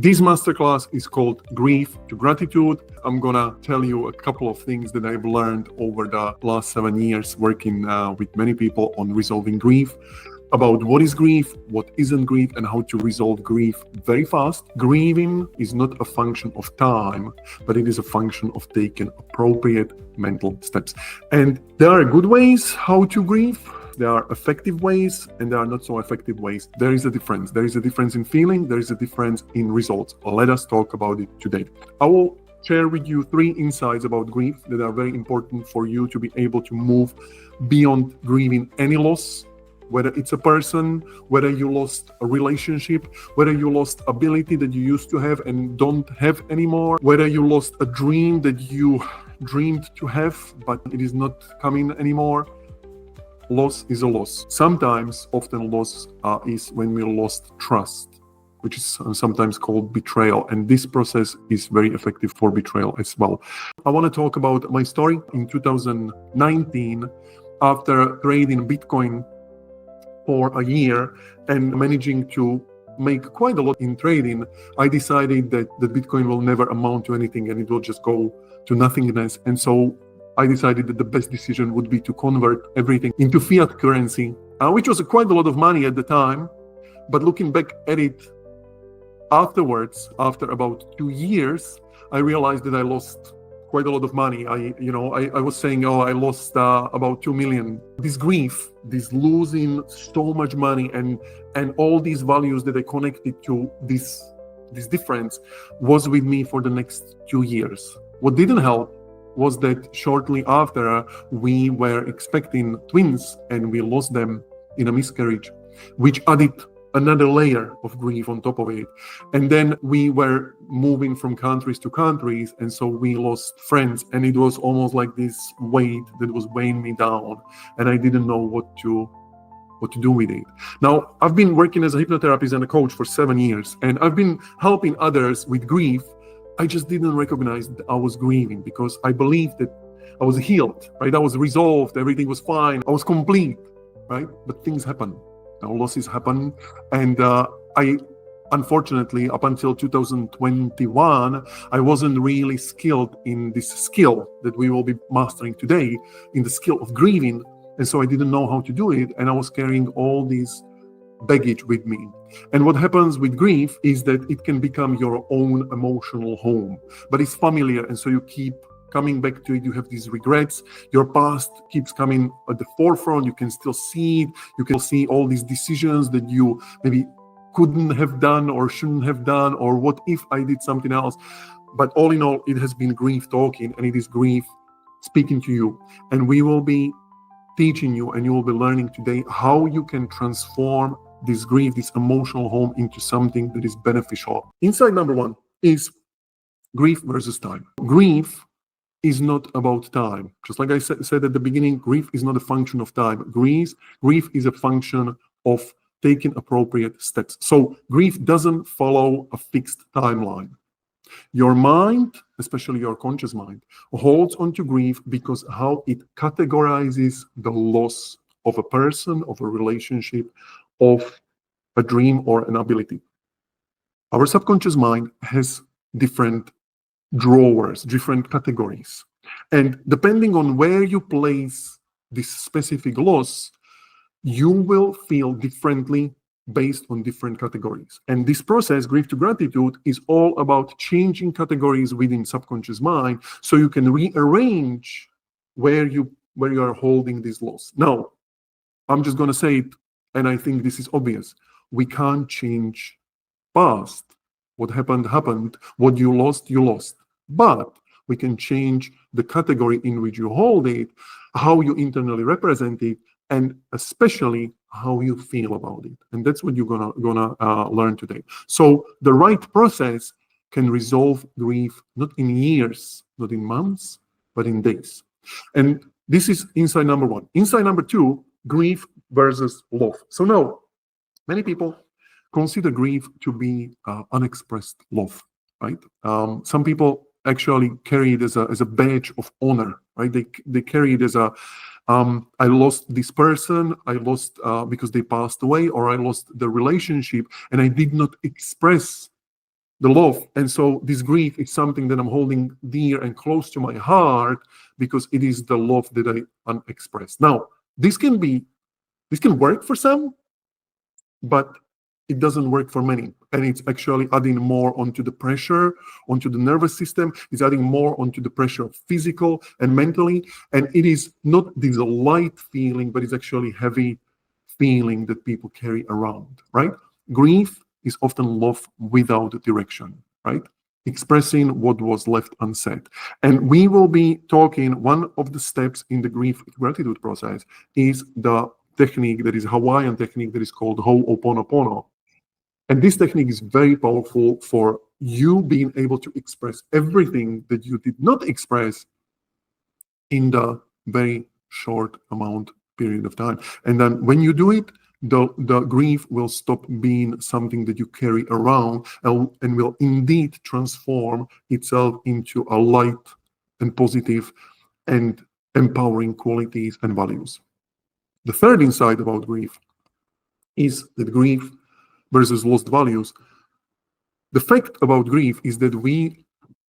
This masterclass is called Grief to Gratitude. I'm gonna tell you a couple of things that I've learned over the last 7 years working with many people on resolving grief, about what is grief, what isn't grief, and how to resolve grief very fast. Grieving is not a function of time, but it is a function of taking appropriate mental steps. And there are good ways how to grieve. There are effective ways and there are not so effective ways. There is a difference. There is a difference in feeling. There is a difference in results. Let us talk about it today. I will share with you 3 insights about grief that are very important for you to be able to move beyond grieving any loss, whether it's a person, whether you lost a relationship, whether you lost ability that you used to have and don't have anymore, whether you lost a dream that you dreamed to have, but it is not coming anymore. Loss is a loss. Often loss is when we lost trust, which is sometimes called betrayal. And this process is very effective for betrayal as well. I want to talk about my story in 2019 after trading Bitcoin for a year and managing to make quite a lot in trading. I decided that the Bitcoin will never amount to anything and it will just go to nothingness. And so I decided that the best decision would be to convert everything into fiat currency, which was quite a lot of money at the time. But looking back at it afterwards, after about 2 years, I realized that I lost quite a lot of money. I was saying, I lost about 2 million. This grief, this losing so much money and all these values that I connected to this difference was with me for the next 2 years. What didn't help was that shortly after we were expecting twins and we lost them in a miscarriage, which added another layer of grief on top of it. And then we were moving from countries to countries, and so we lost friends, and it was almost like this weight that was weighing me down, and I didn't know what to do with it. Now, I've been working as a hypnotherapist and a coach for 7 years, and I've been helping others with grief. I just didn't recognize that I was grieving because I believed that I was healed, right? I was resolved, everything was fine, I was complete, right? But things happen. Now, losses happen, and I, unfortunately, up until 2021, I wasn't really skilled in this skill that we will be mastering today, in the skill of grieving, and so I didn't know how to do it, and I was carrying all these baggage with me. And what happens with grief is that it can become your own emotional home, but it's familiar, and so you keep coming back to it. You have these regrets. Your past keeps coming at the forefront. You can still see it. You can see all these decisions that you maybe couldn't have done or shouldn't have done, or what if I did something else. But all in all, it has been grief talking, and it is grief speaking to you. And we will be teaching you, and you will be learning today how you can transform this grief, this emotional home, into something that is beneficial. Insight number 1 is grief versus time. Grief is not about time. Just like I said at the beginning, grief is not a function of time. Grief is a function of taking appropriate steps. So grief doesn't follow a fixed timeline. Your mind, especially your conscious mind, holds onto grief because how it categorizes the loss of a person, of a relationship, of a dream or an ability. Our subconscious mind has different drawers, different categories. And depending on where you place this specific loss, you will feel differently based on different categories. And this process, Grief to Gratitude, is all about changing categories within subconscious mind so you can rearrange where you are holding this loss. Now, I'm just going to say it, and I think this is obvious. We can't change past. What happened, happened. What you lost, you lost. But we can change the category in which you hold it, how you internally represent it, and especially how you feel about it. And that's what you're gonna learn today. So the right process can resolve grief not in years, not in months, but in days. And this is insight number 1. Insight number 2, grief versus love. So now, many people consider grief to be unexpressed love, right? Some people actually carry it as a badge of honor, right? They carry it as a I lost this person, I lost because they passed away, or I lost the relationship, and I did not express the love. And so this grief is something that I'm holding dear and close to my heart because it is the love that I unexpressed. Now, this can work for some, but it doesn't work for many. And it's actually adding more onto the pressure, onto the nervous system. It's adding more onto the pressure of physical and mentally. And it is not this light feeling, but it's actually heavy feeling that people carry around, right? Grief is often love without direction, right? Expressing what was left unsaid. And we will be talking, one of the steps in the grief gratitude process is the technique that is Hawaiian technique that is called Ho'oponopono. And this technique is very powerful for you being able to express everything that you did not express in the very short period of time. And then when you do it, the grief will stop being something that you carry around and will indeed transform itself into a light and positive and empowering qualities and values. The third insight about grief is that grief versus lost values. The fact about grief is that we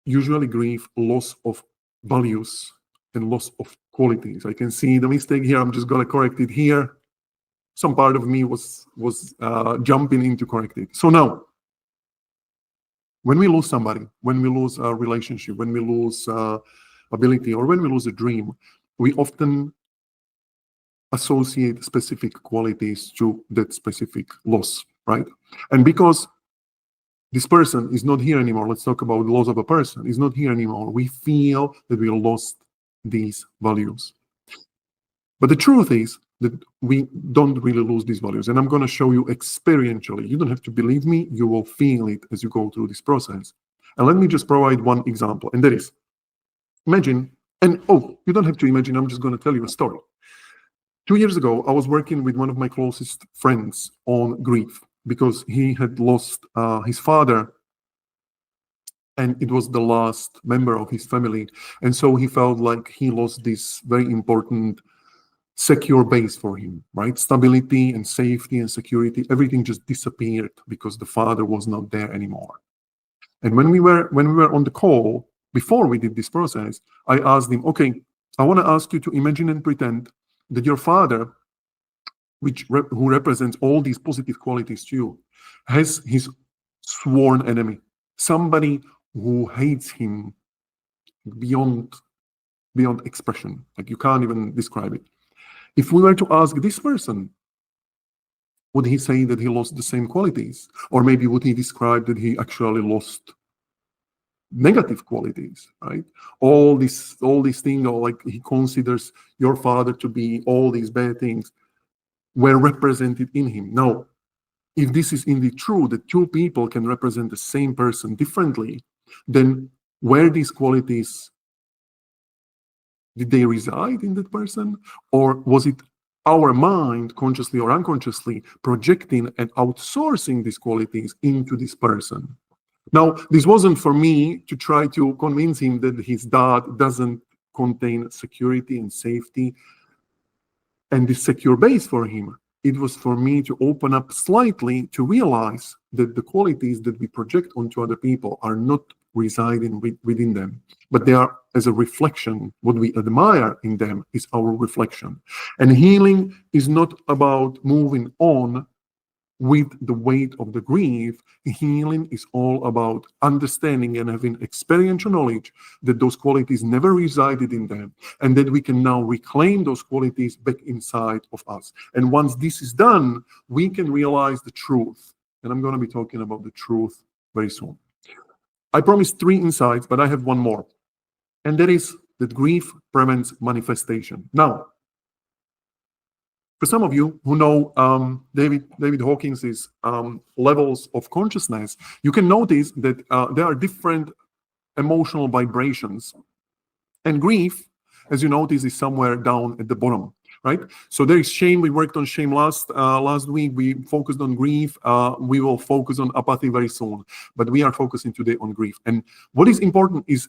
usually grieve loss of values and loss of qualities. I can see the mistake here. I'm just going to correct it here. Some part of me was jumping in to correct it. So now, when we lose somebody, when we lose a relationship, when we lose ability, or when we lose a dream, we often associate specific qualities to that specific loss, right? And because this person is not here anymore, let's talk about the loss of a person, is not here anymore, we feel that we lost these values. But the truth is that we don't really lose these values. And I'm going to show you experientially. You don't have to believe me, you will feel it as you go through this process. And let me just provide one example, and that is, imagine, and you don't have to imagine, I'm just going to tell you a story. 2 years ago, I was working with one of my closest friends on grief because he had lost his father, and it was the last member of his family. And so he felt like he lost this very important secure base for him, right? Stability and safety and security, everything just disappeared because the father was not there anymore. And when we were on the call, before we did this process, I asked him, okay, I want to ask you to imagine and pretend that your father, who represents all these positive qualities to you, has his sworn enemy, somebody who hates him beyond expression, like you can't even describe it. If we were to ask this person, would he say that he lost the same qualities? Or maybe would he describe that he actually lost negative qualities, right? All these things, or like he considers your father to be all these bad things were represented in him. Now, if this is indeed true, that two people can represent the same person differently, then where these qualities, did they reside in that person? Or was it our mind, consciously or unconsciously, projecting and outsourcing these qualities into this person? Now, this wasn't for me to try to convince him that his dad doesn't contain security and safety and this secure base for him. It was for me to open up slightly to realize that the qualities that we project onto other people are not residing within them, but they are as a reflection. What we admire in them is our reflection. And healing is not about moving on with the weight of the grief. Healing is all about understanding and having experiential knowledge that those qualities never resided in them, and that we can now reclaim those qualities back inside of us. And once this is done, we can realize the truth. And I'm going to be talking about the truth very soon. I promised 3 insights, but I have one more. And that is that grief prevents manifestation. Now, for some of you who know David Hawkins's levels of consciousness, you can notice that there are different emotional vibrations. And grief, as you notice, is somewhere down at the bottom, right? So there is shame. We worked on shame last week. We focused on grief. We will focus on apathy very soon. But we are focusing today on grief. And what is important is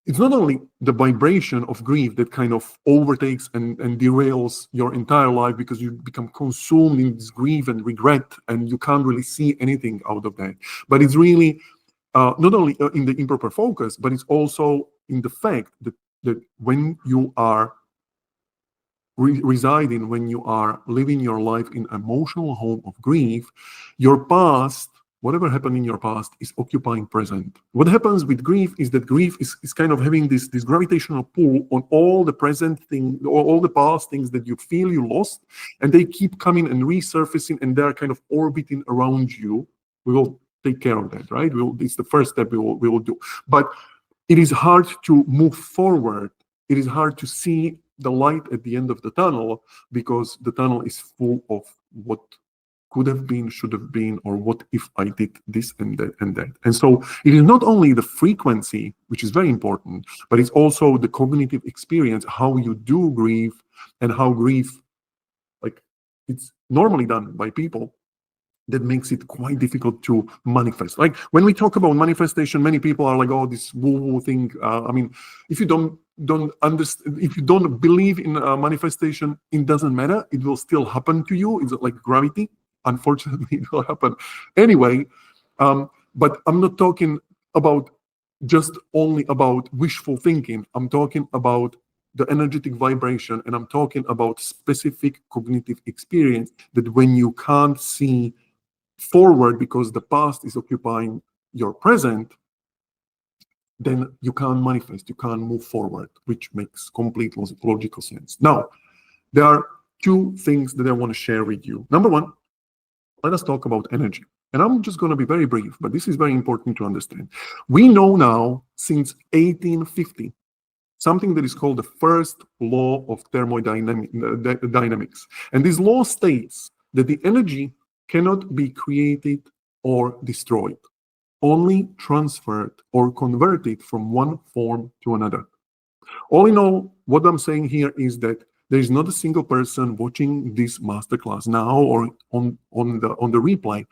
it's not only the vibration of grief that kind of overtakes and derails your entire life, because you become consumed in this grief and regret, and you can't really see anything out of that. But it's really not only in the improper focus, but it's also in the fact that when you are residing, when you are living your life in emotional home of grief, your past, whatever happened in your past, is occupying present. What happens with grief is that grief is kind of having this gravitational pull on all the present things, or all the past things that you feel you lost, and they keep coming and resurfacing, and they're kind of orbiting around you. We will take care of that, right? It's the first step we will do. But it is hard to move forward. It is hard to see the light at the end of the tunnel, because the tunnel is full of what could have been, should have been, or what if I did this and that and that. And so it is not only the frequency, which is very important, but it's also the cognitive experience, how you do grieve, and how grief, like, it's normally done by people, that makes it quite difficult to manifest. Like, when we talk about manifestation, many people are like, oh, this woo-woo thing. I mean, if you don't understand, if you don't believe in manifestation, it doesn't matter. It will still happen to you. It's like gravity. Unfortunately, it will happen anyway. But I'm not talking about just only about wishful thinking. I'm talking about the energetic vibration, and I'm talking about specific cognitive experience, that when you can't see forward because the past is occupying your present, then you can't manifest, you can't move forward, which makes complete logical sense. Now, there are two things that I want to share with you. Number one, let us talk about energy. And I'm just going to be very brief, but this is very important to understand. We know now, since 1850, something that is called the first law of thermodynamics. And this law states that the energy cannot be created or destroyed, only transferred or converted from one form to another. All in all, what I'm saying here is that there is not a single person watching this masterclass now or on the replay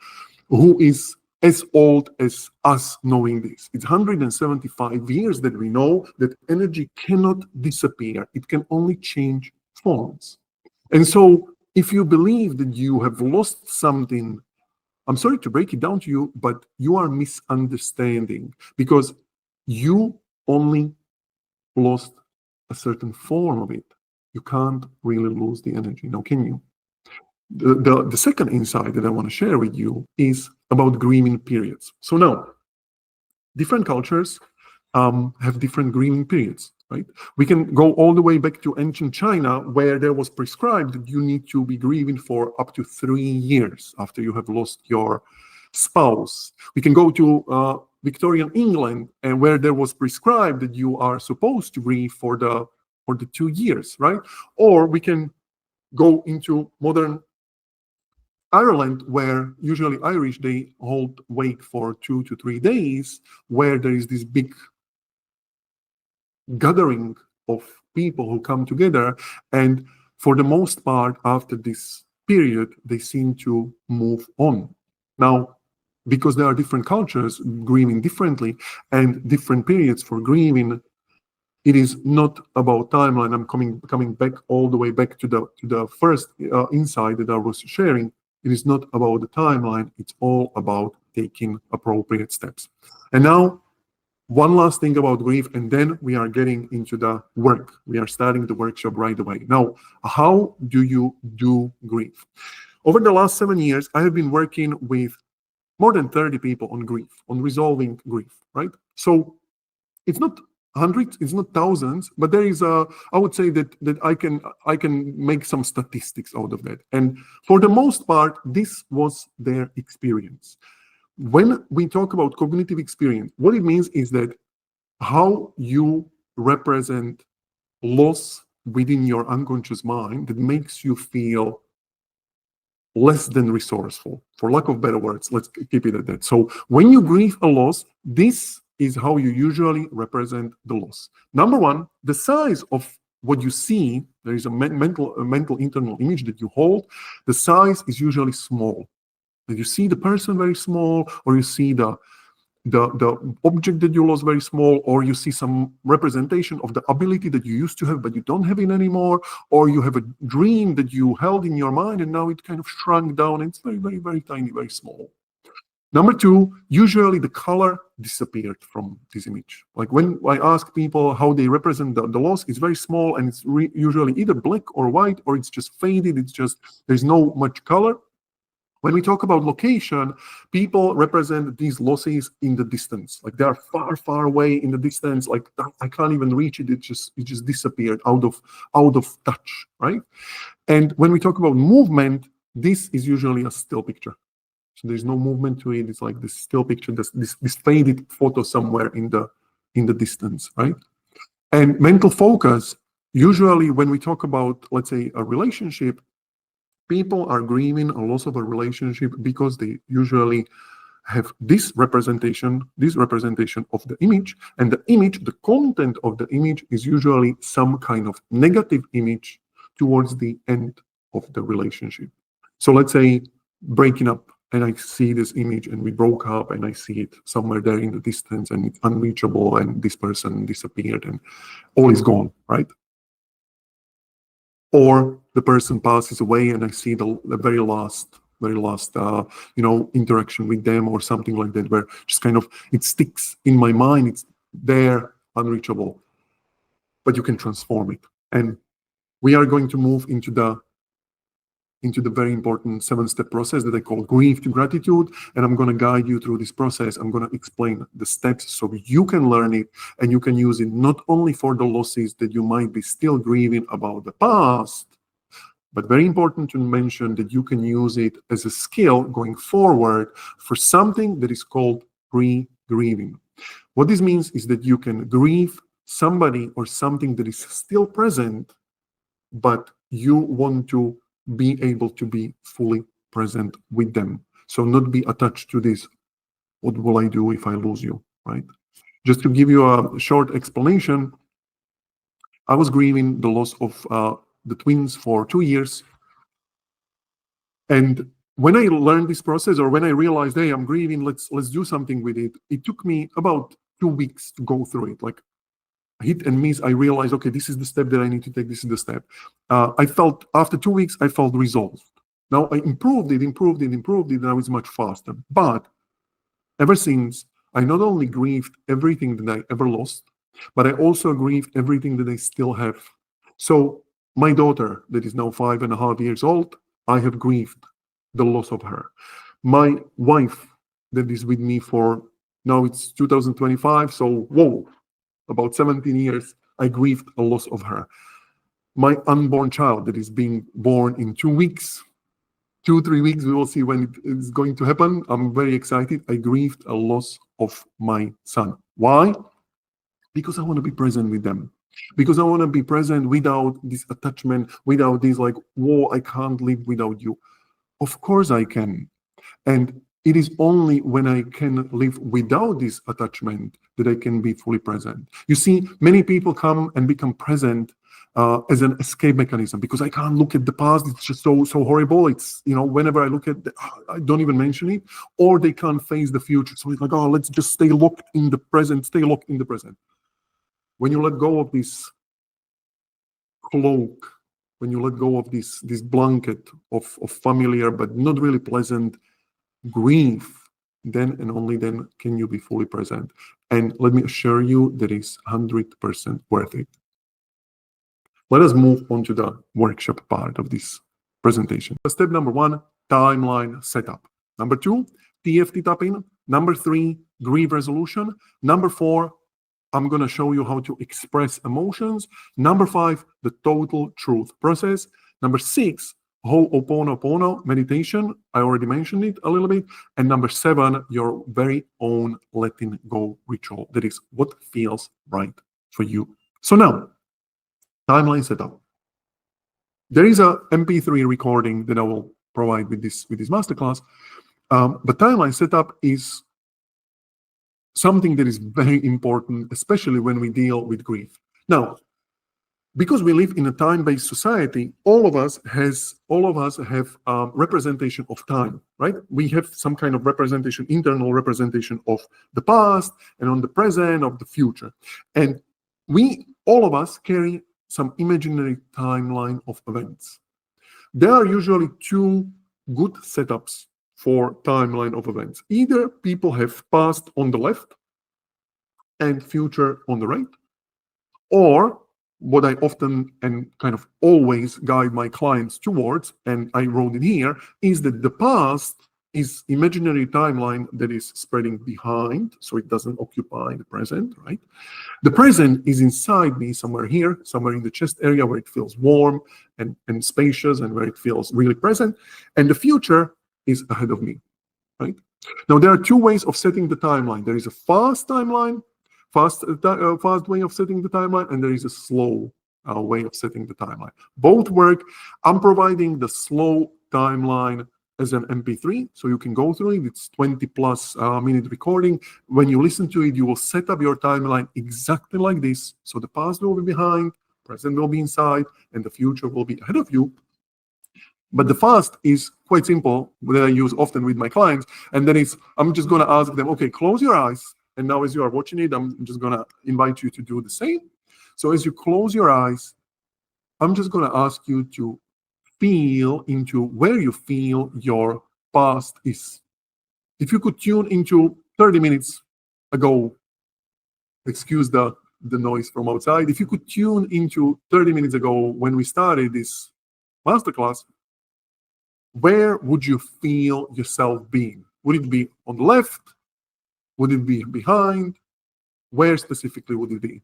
who is as old as us knowing this. It's 175 years that we know that energy cannot disappear. It can only change forms. And so if you believe that you have lost something, I'm sorry to break it down to you, but you are misunderstanding, because you only lost a certain form of it. You can't really lose the energy, now can you? The second insight that I want to share with you is about grieving periods. So now, different cultures have different grieving periods, right? We can go all the way back to ancient China, where there was prescribed that you need to be grieving for up to 3 years after you have lost your spouse. We can go to Victorian England, and where there was prescribed that you are supposed to grieve for the 2 years, right? Or we can go into modern Ireland, where usually Irish, they hold wake for 2 to 3 days, where there is this big gathering of people who come together, and for the most part, after this period, they seem to move on. Now, because there are different cultures grieving differently and different periods for grieving, it is not about timeline. I'm coming back all the way back to the first insight that I was sharing. It is not about the timeline. It's all about taking appropriate steps. And now, one last thing about grief, and then we are getting into the work. We are starting the workshop right away. Now, how do you do grief? Over the last 7 years, I have been working with more than 30 people on grief, on resolving grief, right? So it's not hundreds, it's not thousands, but there is I would say that I can make some statistics out of that. And for the most part, this was their experience. When we talk about cognitive experience, what it means is that how you represent loss within your unconscious mind that makes you feel less than resourceful. For lack of better words, let's keep it at that. So when you grieve a loss, this is how you usually represent the loss. Number one, the size of what you see, there is a mental internal image that you hold. The size is usually small. You see the person very small, or you see the the object that you lost very small, or you see some representation of the ability that you used to have but you don't have it anymore, or you have a dream that you held in your mind and now it kind of shrunk down and it's very, very, very tiny, very small. Number two, usually the color disappeared from this image. Like when I ask people how they represent the loss, it's very small and it's usually either black or white, or it's just faded, it's just, there's no much color. When we talk about location, people represent these losses in the distance. Like they are far, far away in the distance. Like I can't even reach it. It just disappeared out of touch, right? And when we talk about movement, this is usually a still picture. So there's no movement to it. It's like this still picture, this faded photo somewhere in the distance, right? And mental focus, usually when we talk about, let's say, a relationship, people are grieving a loss of a relationship because they usually have this representation of the image, and the image, the content of the image is usually some kind of negative image towards the end of the relationship. So let's say breaking up, and I see this image and we broke up and I see it somewhere there in the distance and it's unreachable and this person disappeared and all is gone, right? Or the person passes away and I see the very last interaction with them or something like that, where just kind of it sticks in my mind, it's there, unreachable, but you can transform it. And we are going to move into the very important 7-step process that I call grief to gratitude. And I'm going to guide you through this process. I'm going to explain the steps so you can learn it and you can use it not only for the losses that you might be still grieving about the past, but very important to mention that you can use it as a skill going forward for something that is called grieving. What this means is that you can grieve somebody or something that is still present, but you want to be able to be fully present with them. So not be attached to this, what will I do if I lose you, right? Just to give you a short explanation, I was grieving the loss of the twins for 2 years. And when I learned this process, or when I realized, hey, I'm grieving, let's do something with it, it took me about 2 weeks to go through it. Like hit and miss, I realized, okay, this is the step that I need to take, this is the step. I felt, after 2 weeks, I felt resolved. Now I improved it, and I was much faster. But ever since, I not only grieved everything that I ever lost, but I also grieved everything that I still have. So my daughter, that is now 5.5 years old, I have grieved the loss of her. My wife, that is with me for, now it's 2025, so whoa, about 17 years, I grieved a loss of her. My unborn child that is being born in 2 weeks, 2-3 weeks, we will see when it is going to happen. I'm very excited. I grieved a loss of my son. Why? Because I want to be present with them. Because I want to be present without this attachment, without this like, whoa, I can't live without you. Of course I can. And it is only when I can live without this attachment that I can be fully present. You see, many people come and become present as an escape mechanism, because I can't look at the past. It's just so horrible. It's, whenever I look at I don't even mention it, or they can't face the future. So it's like, oh, let's just stay locked in the present, When you let go of this cloak, when you let go of this blanket of familiar but not really pleasant grief, then and only then can you be fully present. And let me assure you that is 100% worth it. Let us move on to the workshop part of this presentation. Step number 1, timeline setup. Number 2, TFT tapping. Number 3, grief resolution. Number 4, I'm going to show you how to express emotions. Number 5, the total truth process. Number 6, Ho'oponopono meditation. I already mentioned it a little bit. And number 7, your very own letting go ritual. That is what feels right for you. So now, timeline setup. There is a MP3 recording that I will provide with this masterclass. But timeline setup is something that is very important, especially when we deal with grief. Now, Because we live in a time-based society, all of us have representation of time, right? We have some kind of representation, internal representation of the past and on the present of the future. And all of us carry some imaginary timeline of events. There are usually two good setups for timeline of events. Either people have past on the left and future on the right, or what I often and kind of always guide my clients towards, and I wrote it here, is that the past is imaginary timeline that is spreading behind, so it doesn't occupy the present, right? The present is inside me, somewhere here, somewhere in the chest area where it feels warm and spacious and where it feels really present. And the future is ahead of me, right? Now, there are two ways of setting the timeline. There is a fast timeline, fast way of setting the timeline, and there is a slow way of setting the timeline. Both work. I'm providing the slow timeline as an MP3, so you can go through it. It's 20+ minute recording. When you listen to it, you will set up your timeline exactly like this. So the past will be behind, present will be inside, and the future will be ahead of you. But the fast is quite simple, that I use often with my clients, and then I'm just going to ask them, okay, close your eyes. And now as you are watching it, I'm just going to invite you to do the same. So as you close your eyes, I'm just going to ask you to feel into where you feel your past is. If you could tune into 30 minutes ago, excuse the noise from outside. If you could tune into 30 minutes ago when we started this masterclass, where would you feel yourself being? Would it be on the left? Would it be behind? Where specifically would it be?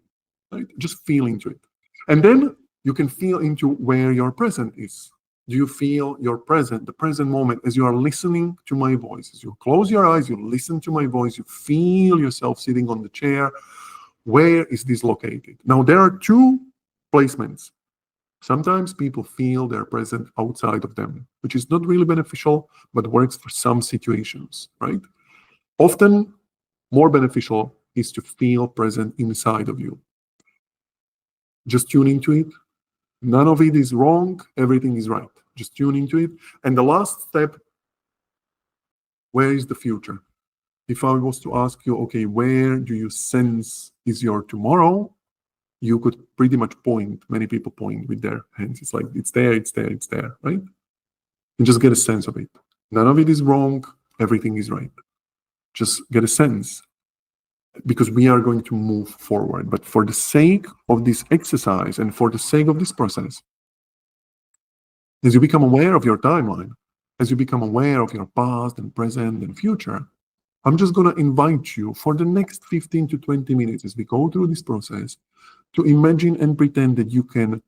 Right? Just feel into it. And then you can feel into where your present is. Do you feel your present, the present moment, as you are listening to my voice? As you close your eyes, you listen to my voice, you feel yourself sitting on the chair. Where is this located? Now, there are two placements. Sometimes people feel they're present outside of them, which is not really beneficial, but works for some situations, right? Often, more beneficial is to feel present inside of you. Just tune into it. None of it is wrong. Everything is right. Just tune into it. And the last step, where is the future? If I was to ask you, okay, where do you sense is your tomorrow? You could pretty much point, many people point with their hands. It's like, it's there, it's there, it's there, right? And just get a sense of it. None of it is wrong. Everything is right. Just get a sense, because we are going to move forward. But for the sake of this exercise and for the sake of this process, as you become aware of your timeline, as you become aware of your past and present and future, I'm just going to invite you for the next 15 to 20 minutes as we go through this process to imagine and pretend that you can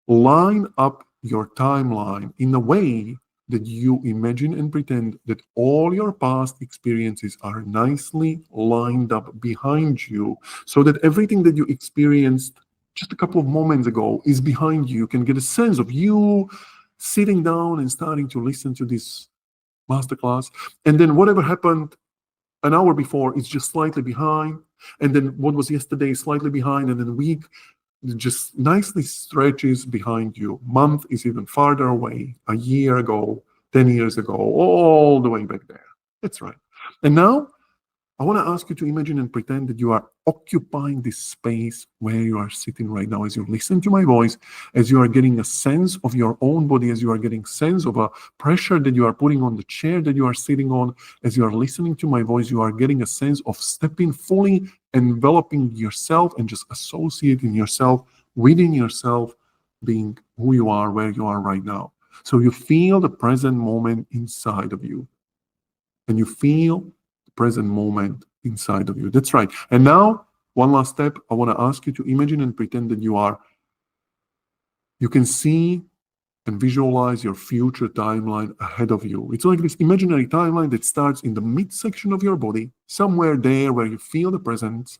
line up your timeline in a way that you imagine and pretend that all your past experiences are nicely lined up behind you, so that everything that you experienced just a couple of moments ago is behind you. You can get a sense of you sitting down and starting to listen to this masterclass. And then whatever happened an hour before is just slightly behind. And then what was yesterday is slightly behind. And then a week just nicely stretches behind you. Month is even farther away, a year ago, 10 years ago, all the way back there. That's right. And now I want to ask you to imagine and pretend that you are occupying this space where you are sitting right now. As you listen to my voice, as you are getting a sense of your own body, as you are getting sense of a pressure that you are putting on the chair that you are sitting on, as you are listening to my voice, you are getting a sense of stepping fully, enveloping yourself and just associating yourself within yourself, being who you are, where you are right now. So you feel the present moment inside of you, and you feel the present moment inside of you. That's right. And now, one last step, I want to ask you to imagine and pretend that you can see and visualize your future timeline ahead of you. It's like this imaginary timeline that starts in the midsection of your body, somewhere there where you feel the presence.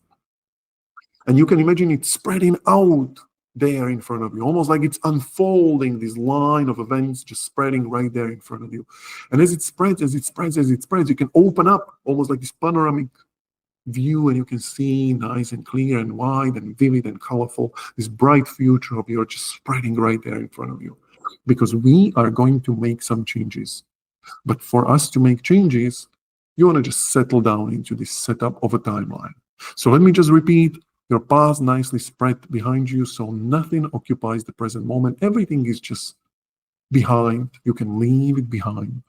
And you can imagine it spreading out there in front of you, almost like it's unfolding, this line of events just spreading right there in front of you. And as it spreads, you can open up almost like this panoramic view, and you can see nice and clear and wide and vivid and colorful, this bright future of yours just spreading right there in front of you. Because we are going to make some changes. But for us to make changes, you want to just settle down into this setup of a timeline. So let me just repeat. Your past nicely spread behind you, so nothing occupies the present moment. Everything is just behind. You can leave it behind.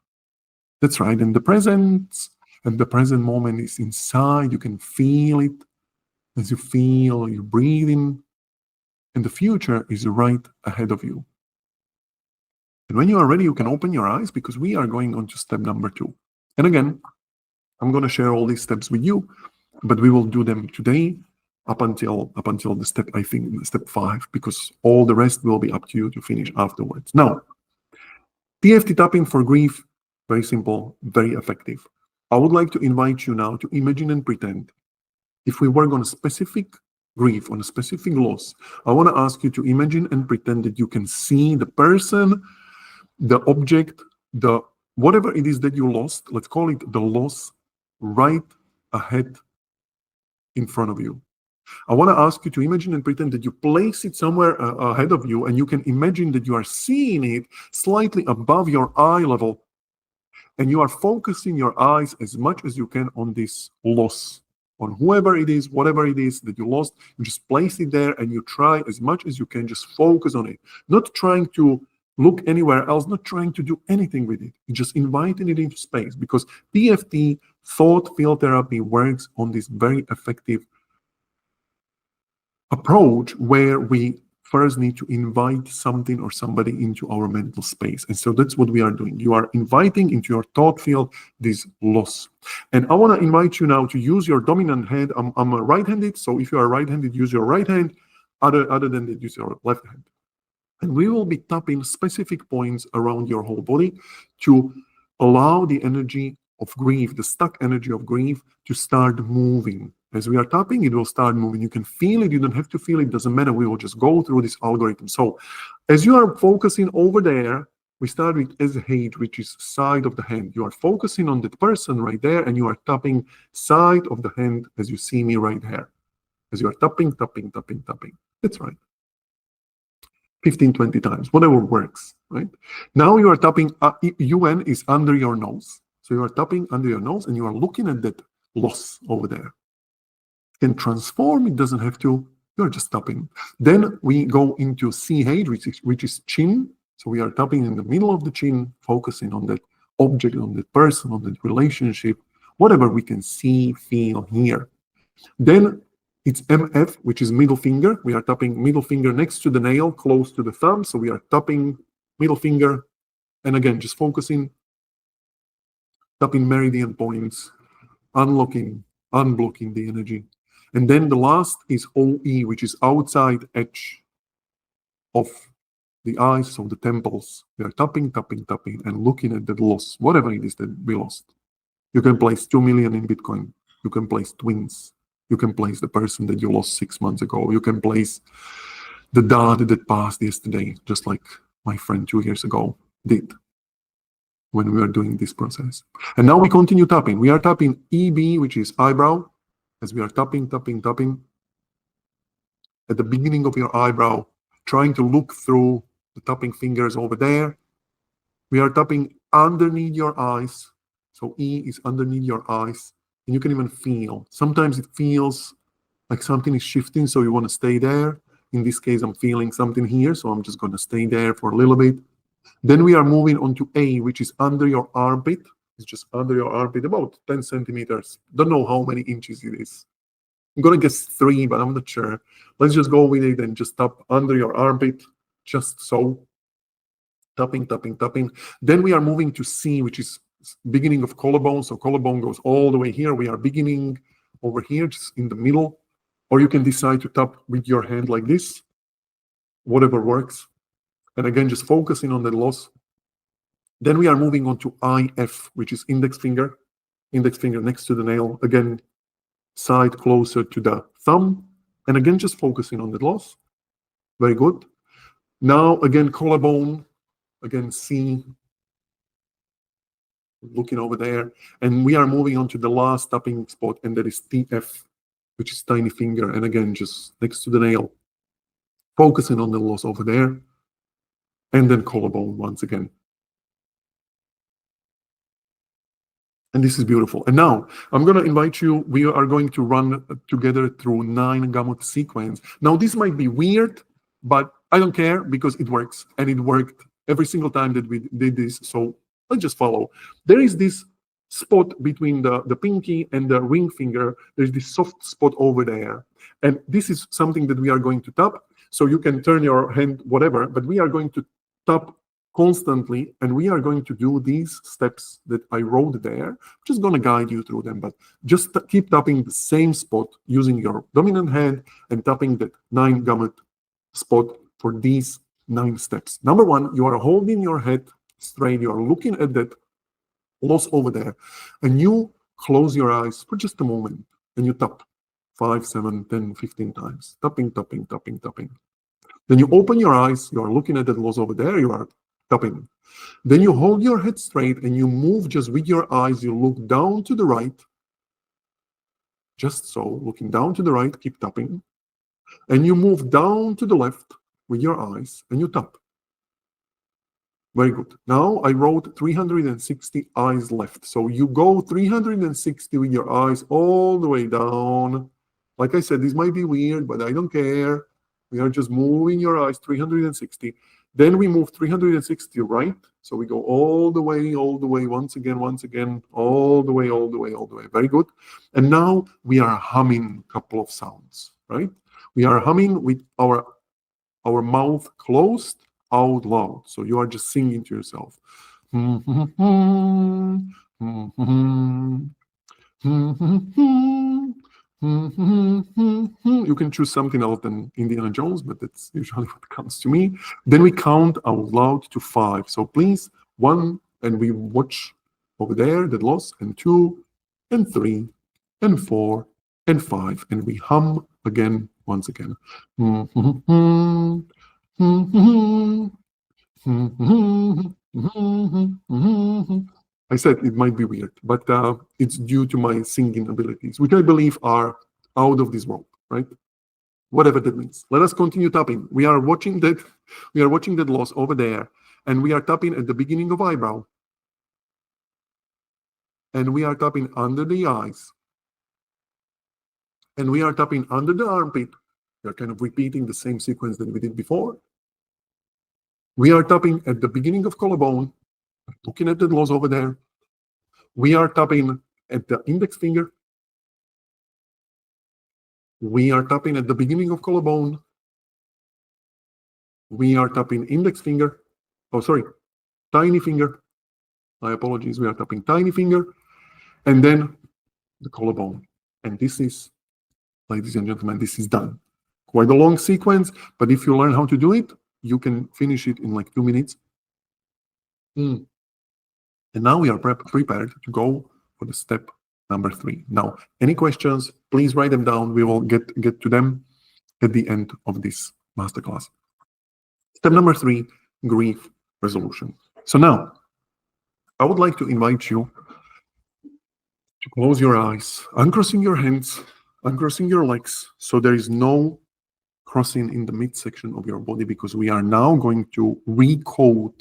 That's right. And the present moment is inside. You can feel it as you feel your breathing. And the future is right ahead of you. And when you are ready, you can open your eyes, because we are going on to step number 2. And again, I'm going to share all these steps with you, but we will do them today up until the step, I think, step 5, because all the rest will be up to you to finish afterwards. Now, TFT tapping for grief, very simple, very effective. I would like to invite you now to imagine and pretend if we work on a specific grief, on a specific loss. I want to ask you to imagine and pretend that you can see the person, the object, the whatever it is that you lost, let's call it the loss, right ahead in front of you. I want to ask you to imagine and pretend that you place it somewhere ahead of you, and you can imagine that you are seeing it slightly above your eye level, and you are focusing your eyes as much as you can on this loss, on whoever it is, whatever it is that you lost. You just place it there, and you try as much as you can just focus on it, not trying to look anywhere else, not trying to do anything with it. You're just inviting it into space, because TFT, thought field therapy, works on this very effective approach where we first need to invite something or somebody into our mental space. And so that's what we are doing. You are inviting into your thought field this loss. And I want to invite you now to use your dominant hand. I'm right-handed, so if you are right-handed, use your right hand. Other than that, use your left hand. And we will be tapping specific points around your whole body to allow the energy of grief, the stuck energy of grief, to start moving. As we are tapping, it will start moving. You can feel it. You don't have to feel it. Doesn't matter. We will just go through this algorithm. So as you are focusing over there, we start with SH, which is side of the hand. You are focusing on that person right there, and you are tapping side of the hand as you see me right here. As you are tapping, tapping, tapping, tapping. That's right. 15, 20 times, whatever works, right? Now you are tapping, UN is under your nose. So you are tapping under your nose, and you are looking at that loss over there. Can transform, it doesn't have to, you're just tapping. Then we go into CH, which is chin. So we are tapping in the middle of the chin, focusing on that object, on that person, on that relationship, whatever we can see, feel, hear. Then it's MF, which is middle finger. We are tapping middle finger next to the nail, close to the thumb. So we are tapping middle finger. And again, just focusing, tapping meridian points, unlocking, unblocking the energy. And then the last is OE, which is outside edge of the eyes, so the temples. We are tapping, tapping, tapping, and looking at the loss, whatever it is that we lost. You can place 2 million in Bitcoin. You can place twins. You can place the person that you lost 6 months ago. You can place the dad that passed yesterday, just like my friend 2 years ago did when we were doing this process. And now we continue tapping. We are tapping EB, which is eyebrow. As we are tapping, tapping, tapping, at the beginning of your eyebrow, trying to look through the tapping fingers over there. We are tapping underneath your eyes. So E is underneath your eyes. And you can even feel. Sometimes it feels like something is shifting, so you want to stay there. In this case, I'm feeling something here, so I'm just going to stay there for a little bit. Then we are moving on to A, which is under your armpit. It's just under your armpit, about 10 centimeters. Don't know how many inches it is. I'm going to guess 3, but I'm not sure. Let's just go with it and just tap under your armpit, just so. Tapping, tapping, tapping. Then we are moving to C, which is beginning of collarbone. So collarbone goes all the way here. We are beginning over here, just in the middle. Or you can decide to tap with your hand like this, whatever works. And again, just focusing on the loss. Then we are moving on to IF, which is index finger next to the nail. Again, side closer to the thumb. And again, just focusing on the loss. Very good. Now, again, collarbone. Again, C. looking over there, and we are moving on to the last tapping spot, and that is TF, which is tiny finger, and again, just next to the nail, focusing on the loss over there, and then collarbone once again. And this is beautiful. And now I'm going to invite you, we are going to run together through 9 gamut sequence. Now this might be weird, but I don't care because it works, and it worked every single time that we did this. So let's just follow. There is this spot between the pinky and the ring finger. There's this soft spot over there. And this is something that we are going to tap. So you can turn your hand, whatever, but we are going to tap constantly, and we are going to do these steps that I wrote there. I'm just going to guide you through them, but just keep tapping the same spot using your dominant hand and tapping that 9 gamut spot for these 9 steps. Number 1, you are holding your head straight, you are looking at that loss over there, and you close your eyes for just a moment, and you tap 5, 7, 10, 15 times, tapping, tapping, tapping, tapping. Then you open your eyes, you are looking at that loss over there, you are tapping. Then you hold your head straight and you move just with your eyes. You look down to the right, just so, looking down to the right, keep tapping. And you move down to the left with your eyes and you tap. Very good. Now I wrote 360 eyes left. So you go 360 with your eyes all the way down. Like I said, this might be weird, but I don't care. We are just moving your eyes 360. Then we move 360 right. So we go all the way, once again, all the way. Very good. And now we are humming a couple of sounds, right? We are humming with our mouth closed out loud. So you are just singing to yourself. You can choose something else than Indiana Jones, but that's usually what comes to me. Then we count out loud to 5. So please, 1, and we watch over there that loss, and 2, and 3, and 4, and 5, and we hum again, once again. I said it might be weird, but it's due to my singing abilities, which I believe are out of this world, right? Whatever that means. Let us continue tapping. We are watching that loss over there, and we are tapping at the beginning of eyebrow, and we are tapping under the eyes, and we are tapping under the armpit. We are kind of repeating the same sequence that we did before. We are tapping at the beginning of collarbone, looking at the loss over there. We are tapping at the index finger. We are tapping at the beginning of collarbone. We are tapping index finger. Oh, sorry, tiny finger. My apologies. We are tapping tiny finger. And then the collarbone. And this is, ladies and gentlemen, this is done. Quite a long sequence, but if you learn how to do it, you can finish it in like 2 minutes. And now we are prepared to go for the step number 3. Now, any questions, please write them down. We will get to them at the end of this masterclass. Step number 3, grief resolution. So now, I would like to invite you to close your eyes, uncrossing your hands, uncrossing your legs, so there is no crossing in the midsection of your body, because we are now going to recode.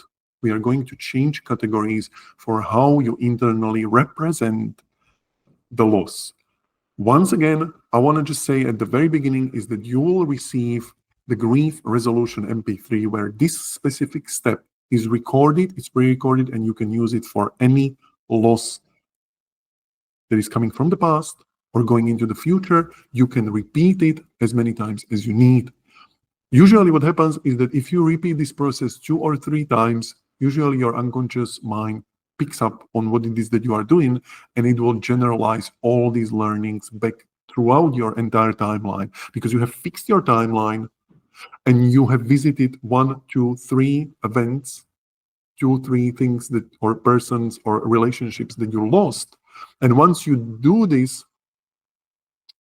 We are going to change categories for how you internally represent the loss. Once again, I want to just say at the very beginning is that you will receive the grief resolution MP3, where this specific step is recorded, it's pre-recorded, and you can use it for any loss that is coming from the past or going into the future. You can repeat it as many times as you need. Usually what happens is that if you repeat this process 2 or 3 times, usually your unconscious mind picks up on what it is that you are doing, and it will generalize all these learnings back throughout your entire timeline, because you have fixed your timeline and you have visited 1, 2, 3 events, 2, 3 things that, or persons or relationships that you lost. And once you do this,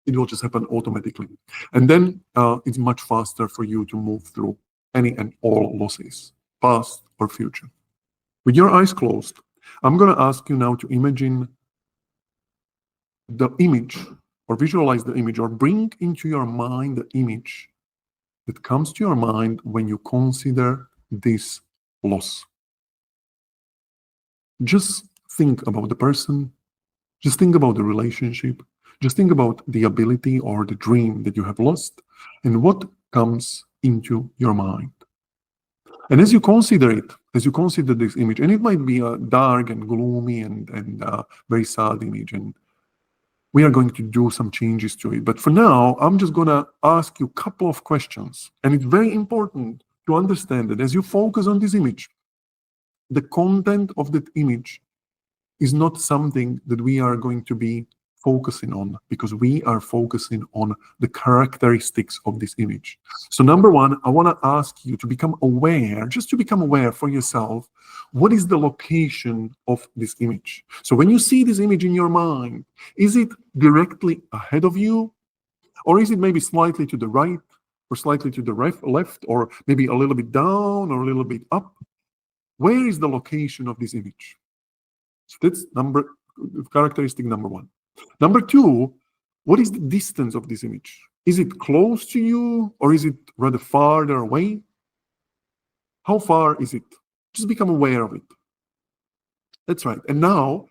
it will just happen automatically. And then it's much faster for you to move through any and all losses, past or future. With your eyes closed, I'm going to ask you now to imagine the image or visualize the image or bring into your mind the image that comes to your mind when you consider this loss. Just think about the person, just think about the relationship, just think about the ability or the dream that you have lost and what comes into your mind. And as you consider it, as you consider this image, and it might be a dark and gloomy and very sad image, and we are going to do some changes to it. But for now, I'm just going to ask you a couple of questions. And it's very important to understand that as you focus on this image, the content of that image is not something that we are going to be focusing on, because we are focusing on the characteristics of this image. So number one, I want to ask you to become aware, just to become aware for yourself, what is the location of this image? So when you see this image in your mind, is it directly ahead of you? Or is it maybe slightly to the right, or slightly to the left, or maybe a little bit down, or a little bit up? Where is the location of this image? So that's characteristic number one. Number two, what is the distance of this image? Is it close to you, or is it rather farther away? How far is it? Just become aware of it. That's right. And now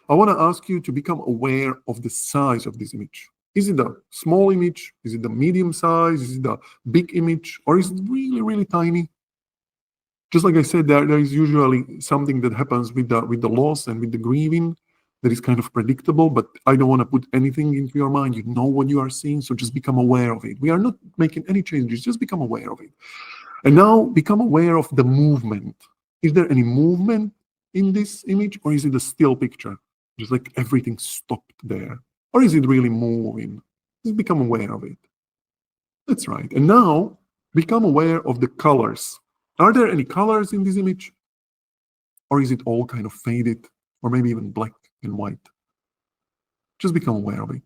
I want to ask you to become aware of the size of this image. Is it a small image? Is it a medium size? Is it a big image? Or is it really, really tiny? Just like I said, there is usually something that happens with the loss and with the grieving that is kind of predictable, but I don't want to put anything into your mind. You know what you are seeing, so just become aware of it. We are not making any changes, just become aware of it. And now become aware of the movement. Is there any movement in this image, or is it a still picture? Just like everything stopped there. Or is it really moving? Just become aware of it. That's right. And now become aware of the colors. Are there any colors in this image? Or is it all kind of faded, or maybe even black and white? Just become aware of it.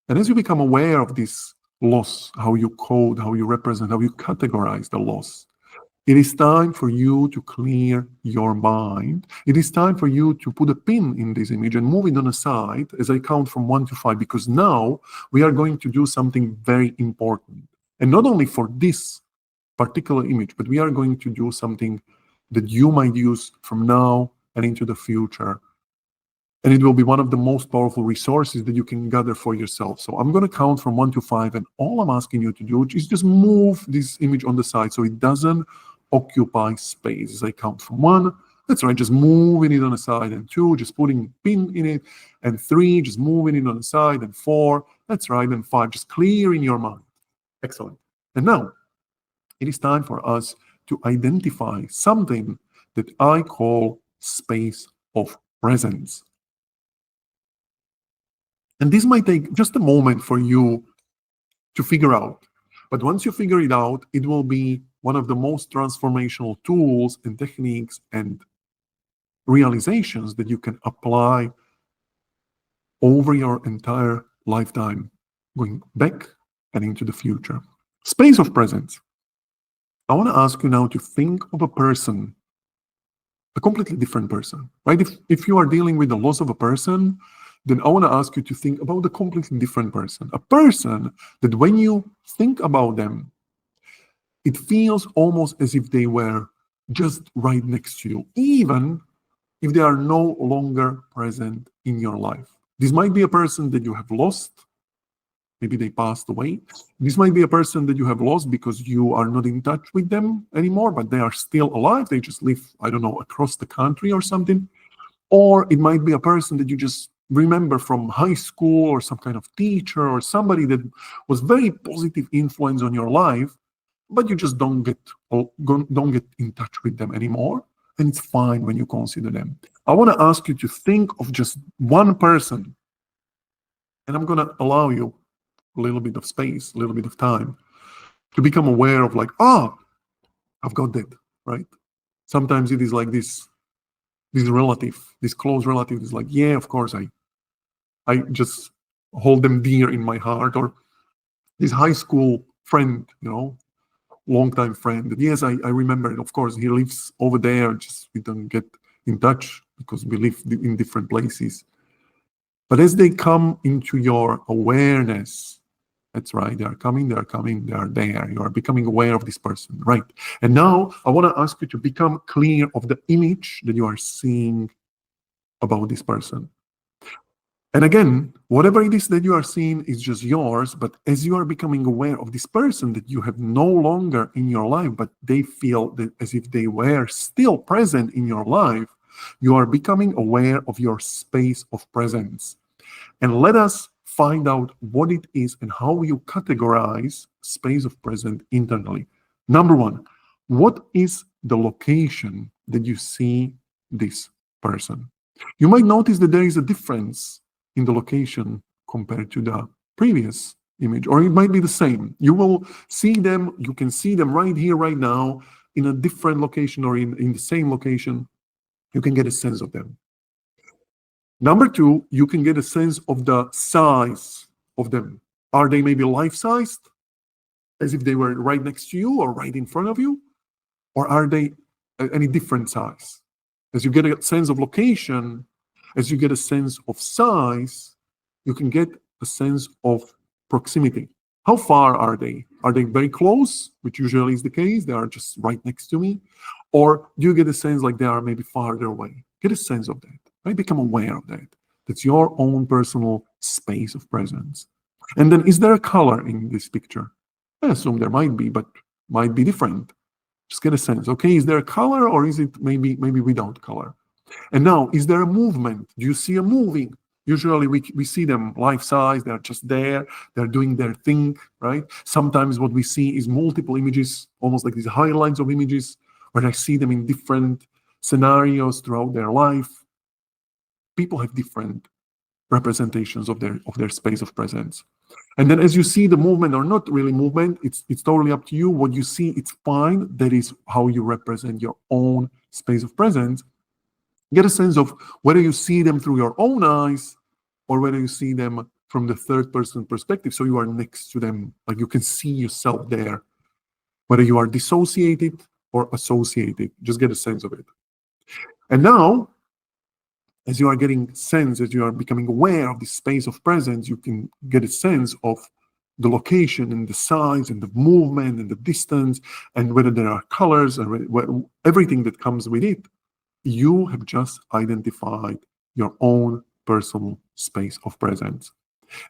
And as you become aware of this loss, how you code, how you represent, how you categorize the loss, it is time for you to clear your mind. It is time for you to put a pin in this image and move it on a side as I count from 1 to 5, because now we are going to do something very important. And not only for this particular image, but we are going to do something that you might use from now and into the future. And it will be one of the most powerful resources that you can gather for yourself. So I'm going to count from 1 to 5, and all I'm asking you to do is just move this image on the side so it doesn't occupy space. As I count from 1, that's right, just moving it on the side, and 2, just putting a pin in it, and 3, just moving it on the side, and 4, that's right, and 5, just clearing your mind. Excellent. And now, it is time for us to identify something that I call space of presence. And this might take just a moment for you to figure out. But once you figure it out, it will be one of the most transformational tools and techniques and realizations that you can apply over your entire lifetime, going back and into the future. Space of presence. I want to ask you now to think of a person, a completely different person, right? If you are dealing with the loss of a person, then I want to ask you to think about a completely different person. A person that when you think about them, it feels almost as if they were just right next to you, even if they are no longer present in your life. This might be a person that you have lost. Maybe they passed away. This might be a person that you have lost because you are not in touch with them anymore, but they are still alive. They just live, I don't know, across the country or something. Or it might be a person that you just remember from high school, or some kind of teacher, or somebody that was very positive influence on your life, but you just don't get in touch with them anymore. And it's fine when you consider them. I want to ask you to think of just one person, and I'm going to allow you a little bit of space, a little bit of time to become aware of, like, I've got that, right? Sometimes it is like this relative, this close relative is like, yeah, of course, I just hold them dear in my heart. Or this high school friend, longtime friend, that, yes, I remember it. Of course, he lives over there, just we don't get in touch because we live in different places. But as they come into your awareness, that's right, they are coming, they are there. You are becoming aware of this person, right? And now I want to ask you to become clear of the image that you are seeing about this person. And again, whatever it is that you are seeing is just yours, but as you are becoming aware of this person that you have no longer in your life, but they feel that as if they were still present in your life, you are becoming aware of your space of presence. And let us find out what it is and how you categorize space of presence internally. Number one, what is the location that you see this person? You might notice that there is a difference in the location compared to the previous image, or it might be the same. You will see them, you can see them right here, right now, in a different location or in the same location. You can get a sense of them. Number two, you can get a sense of the size of them. Are they maybe life-sized, as if they were right next to you or right in front of you? Or are they any different size? As you get a sense of location, as you get a sense of size, you can get a sense of proximity. How far are they? Are they very close, which usually is the case? They are just right next to me. Or do you get a sense like they are maybe farther away? Get a sense of that. Right? Become aware of that. That's your own personal space of presence. And then, is there a color in this picture? I assume there might be, but might be different. Just get a sense. Okay, is there a color, or is it maybe without color? And now, is there a movement? Do you see a moving? Usually we see them life-size, they're just there, they're doing their thing, right? Sometimes what we see is multiple images, almost like these highlights of images, where I see them in different scenarios throughout their life. People have different representations of their space of presence. And then as you see the movement or not really movement, it's totally up to you. What you see, it's fine. That is how you represent your own space of presence. Get a sense of whether you see them through your own eyes or whether you see them from the third person perspective. So you are next to them, like you can see yourself there. Whether you are dissociated or associated, just get a sense of it. And now, as you are getting sense, as you are becoming aware of the space of presence, you can get a sense of the location and the size and the movement and the distance and whether there are colors and everything that comes with it. You have just identified your own personal space of presence.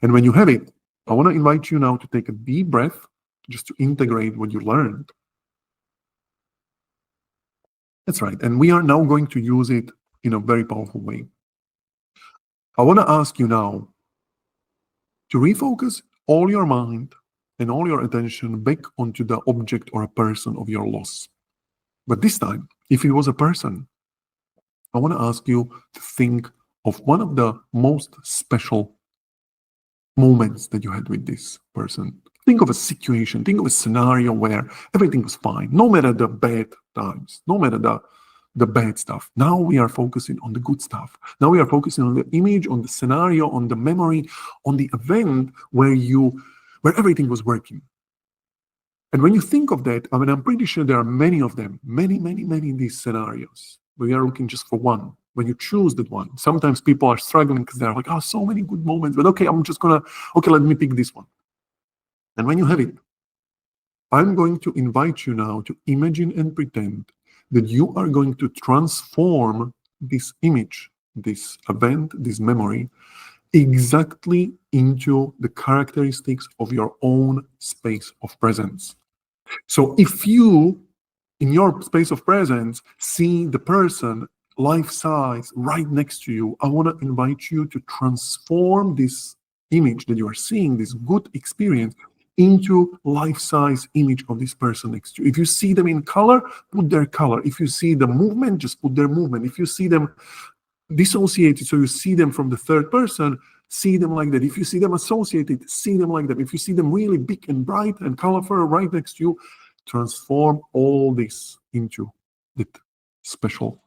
And when you have it, I want to invite you now to take a deep breath just to integrate what you learned. That's right. And we are now going to use it in a very powerful way. I want to ask you now to refocus all your mind and all your attention back onto the object or a person of your loss. But this time, if it was a person, I want to ask you to think of one of the most special moments that you had with this person. Think of a situation, think of a scenario where everything was fine, no matter the bad times, no matter the bad stuff. Now we are focusing on the good stuff. Now we are focusing on the image, on the scenario, on the memory, on the event where everything was working. And when you think of that, I mean, I'm pretty sure there are many of them, many in these scenarios. We are looking just for one. When you choose that one, sometimes people are struggling because they're like, oh, so many good moments, but okay, let me pick this one. And when you have it, I'm going to invite you now to imagine and pretend that you are going to transform this image, this event, this memory, exactly into the characteristics of your own space of presence. So if you, in your space of presence, see the person life-size right next to you, I want to invite you to transform this image that you are seeing, this good experience, into life-size image of this person next to you. If you see them in color, put their color. If you see the movement, just put their movement. If you see them dissociated, so you see them from the third person, see them like that. If you see them associated, see them like that. If you see them really big and bright and colorful right next to you, transform all this into that special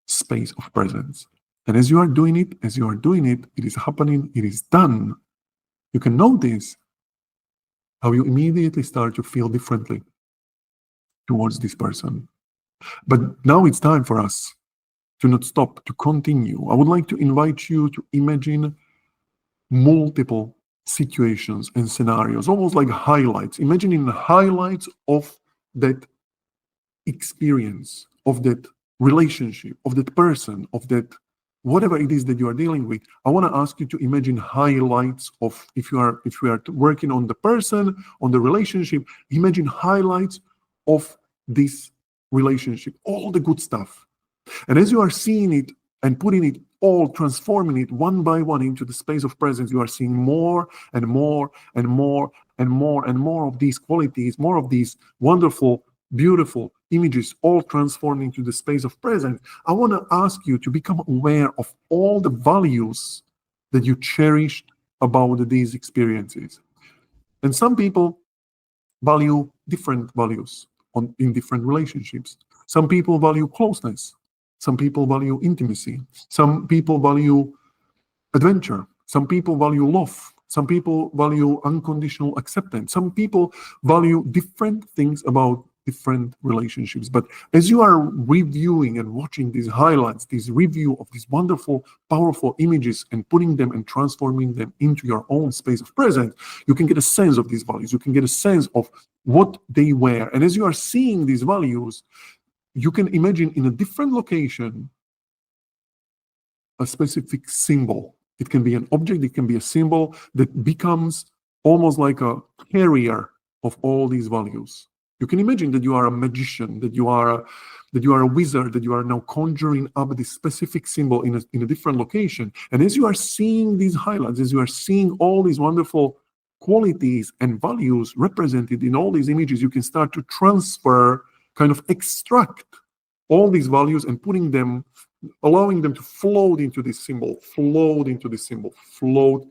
space of presence. And as you are doing it, it is happening, it is done. You can notice how you immediately start to feel differently towards this person. But now it's time for us to not stop, to continue. I would like to invite you to imagine multiple situations and scenarios, almost like highlights. Imagining the highlights of that experience, of that relationship, of that person, of that whatever it is that you are dealing with. I want to ask you to imagine highlights of, if you are working on the person, on the relationship, imagine highlights of this relationship, all the good stuff. And as you are seeing it and putting it all, transforming it one by one into the space of presence, you are seeing more and more and more and more and more of these qualities, more of these wonderful, beautiful images, all transformed into the space of presence. I want to ask you to become aware of all the values that you cherished about these experiences. And some people value different values in different relationships. Some people value closeness. Some people value intimacy. Some people value adventure. Some people value love. Some people value unconditional acceptance. Some people value different things about different relationships. But as you are reviewing and watching these highlights, this review of these wonderful, powerful images and putting them and transforming them into your own space of presence, you can get a sense of these values. You can get a sense of what they were. And as you are seeing these values, you can imagine in a different location a specific symbol. It can be an object, it can be a symbol that becomes almost like a carrier of all these values. You can imagine that you are a magician, that you are a wizard, that you are now conjuring up this specific symbol in a different location. And as you are seeing these highlights, as you are seeing all these wonderful qualities and values represented in all these images, you can start to transfer, kind of extract all these values and putting them, allowing them to float into this symbol, float,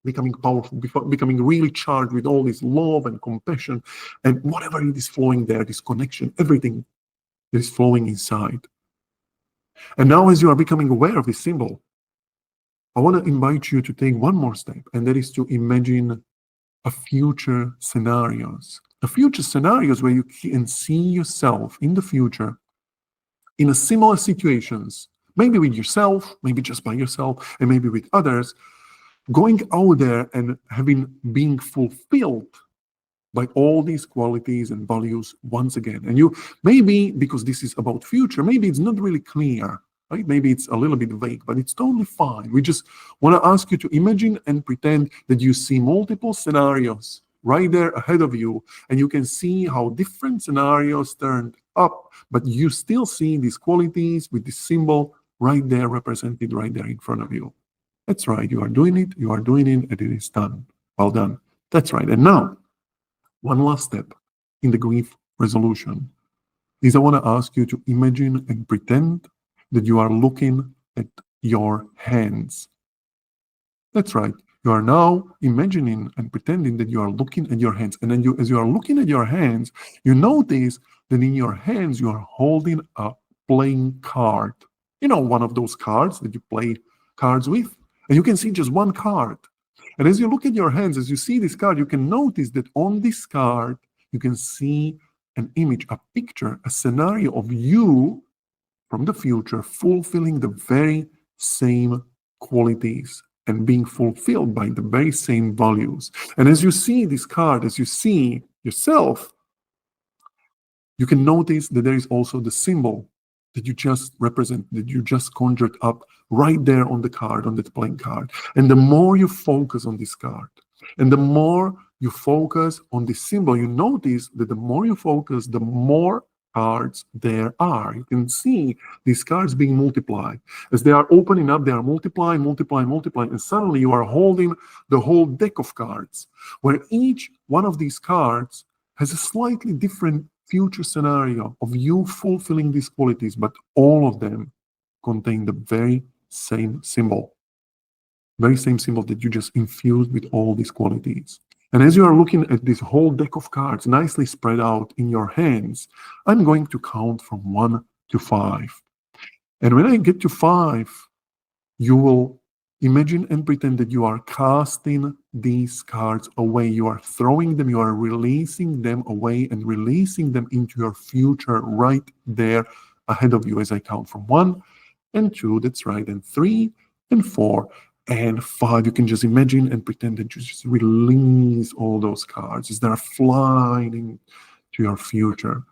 becoming powerful, becoming really charged with all this love and compassion and whatever it is flowing there, this connection, everything that is flowing inside. And now as you are becoming aware of this symbol, I want to invite you to take one more step, and that is to imagine a future scenarios where you can see yourself in the future in a similar situations, maybe with yourself, maybe just by yourself, and maybe with others, going out there and being fulfilled by all these qualities and values once again. And you, maybe because this is about future, maybe it's not really clear, right? Maybe it's a little bit vague, but it's totally fine. We just want to ask you to imagine and pretend that you see multiple scenarios right there ahead of you, and you can see how different scenarios turned up, but you still see these qualities with this symbol right there represented right there in front of you. That's right, you are doing it, and it is done. Well done. That's right. And now, one last step in the grief resolution is I want to ask you to imagine and pretend that you are looking at your hands. That's right. You are now imagining and pretending that you are looking at your hands. And then as you are looking at your hands, you notice that in your hands you are holding a playing card. You know, one of those cards that you play cards with. And you can see just one card. And as you look at your hands, as you see this card, you can notice that on this card, you can see an image, a picture, a scenario of you from the future fulfilling the very same qualities and being fulfilled by the very same values. And as you see this card, as you see yourself, you can notice that there is also the symbol that you just represent, that you just conjured up right there on the card, on that playing card. And the more you focus on this card, and the more you focus on this symbol, you notice that the more you focus, the more cards there are. You can see these cards being multiplied. As they are opening up, they are multiplying, and suddenly you are holding the whole deck of cards, where each one of these cards has a slightly different future scenario of you fulfilling these qualities, but all of them contain the very same symbol that you just infused with all these qualities. And as you are looking at this whole deck of cards nicely spread out in your hands, I'm going to count from 1 to 5. And when I get to 5, you will imagine and pretend that you are casting these cards away. You are throwing them, you are releasing them away and releasing them into your future right there ahead of you as I count from 1 and 2, that's right, and 3 and 4 and 5. You can just imagine and pretend that you just release all those cards as they're flying into your future,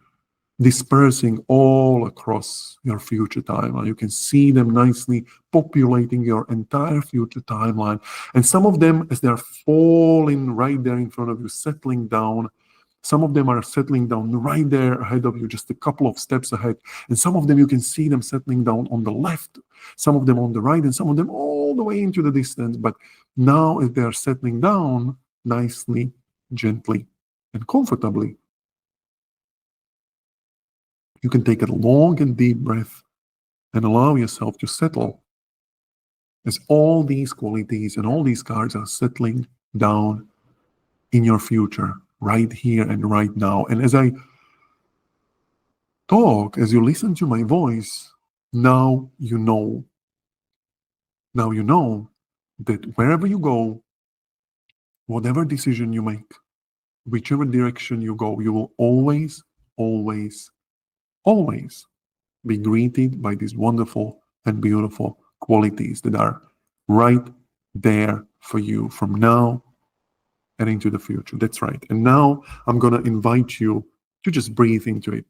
dispersing all across your future timeline. You can see them nicely populating your entire future timeline. And some of them, as they're falling right there in front of you, settling down, some of them are settling down right there ahead of you, just a couple of steps ahead. And some of them, you can see them settling down on the left, some of them on the right, and some of them all the way into the distance. But now, as they're settling down nicely, gently, and comfortably, you can take a long and deep breath and allow yourself to settle as all these qualities and all these cards are settling down in your future, right here and right now. And as I talk, as you listen to my voice, now you know. Now you know that wherever you go, whatever decision you make, whichever direction you go, you will always, always, always be greeted by these wonderful and beautiful qualities that are right there for you from now and into the future. That's right. And now I'm going to invite you to just breathe into it,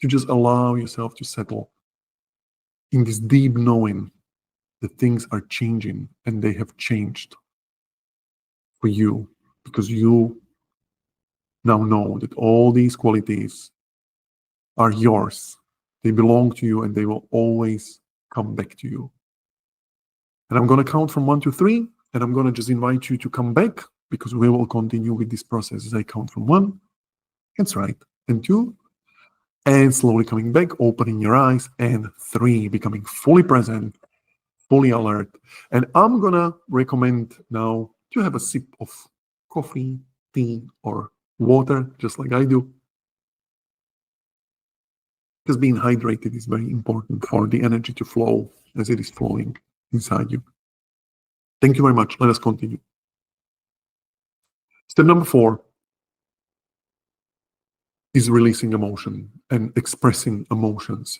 to just allow yourself to settle in this deep knowing that things are changing, and they have changed for you because you now know that all these qualities are yours. They belong to you, and they will always come back to you. And I'm going to count from 1 to 3, and I'm going to just invite you to come back, because we will continue with this process as I count from 1. That's right. And 2. And slowly coming back, opening your eyes. And 3, becoming fully present, fully alert. And I'm going to recommend now to have a sip of coffee, tea, or water, just like I do. Because being hydrated is very important for the energy to flow as it is flowing inside you. Thank you very much. Let us continue. Step number 4 is releasing emotion and expressing emotions.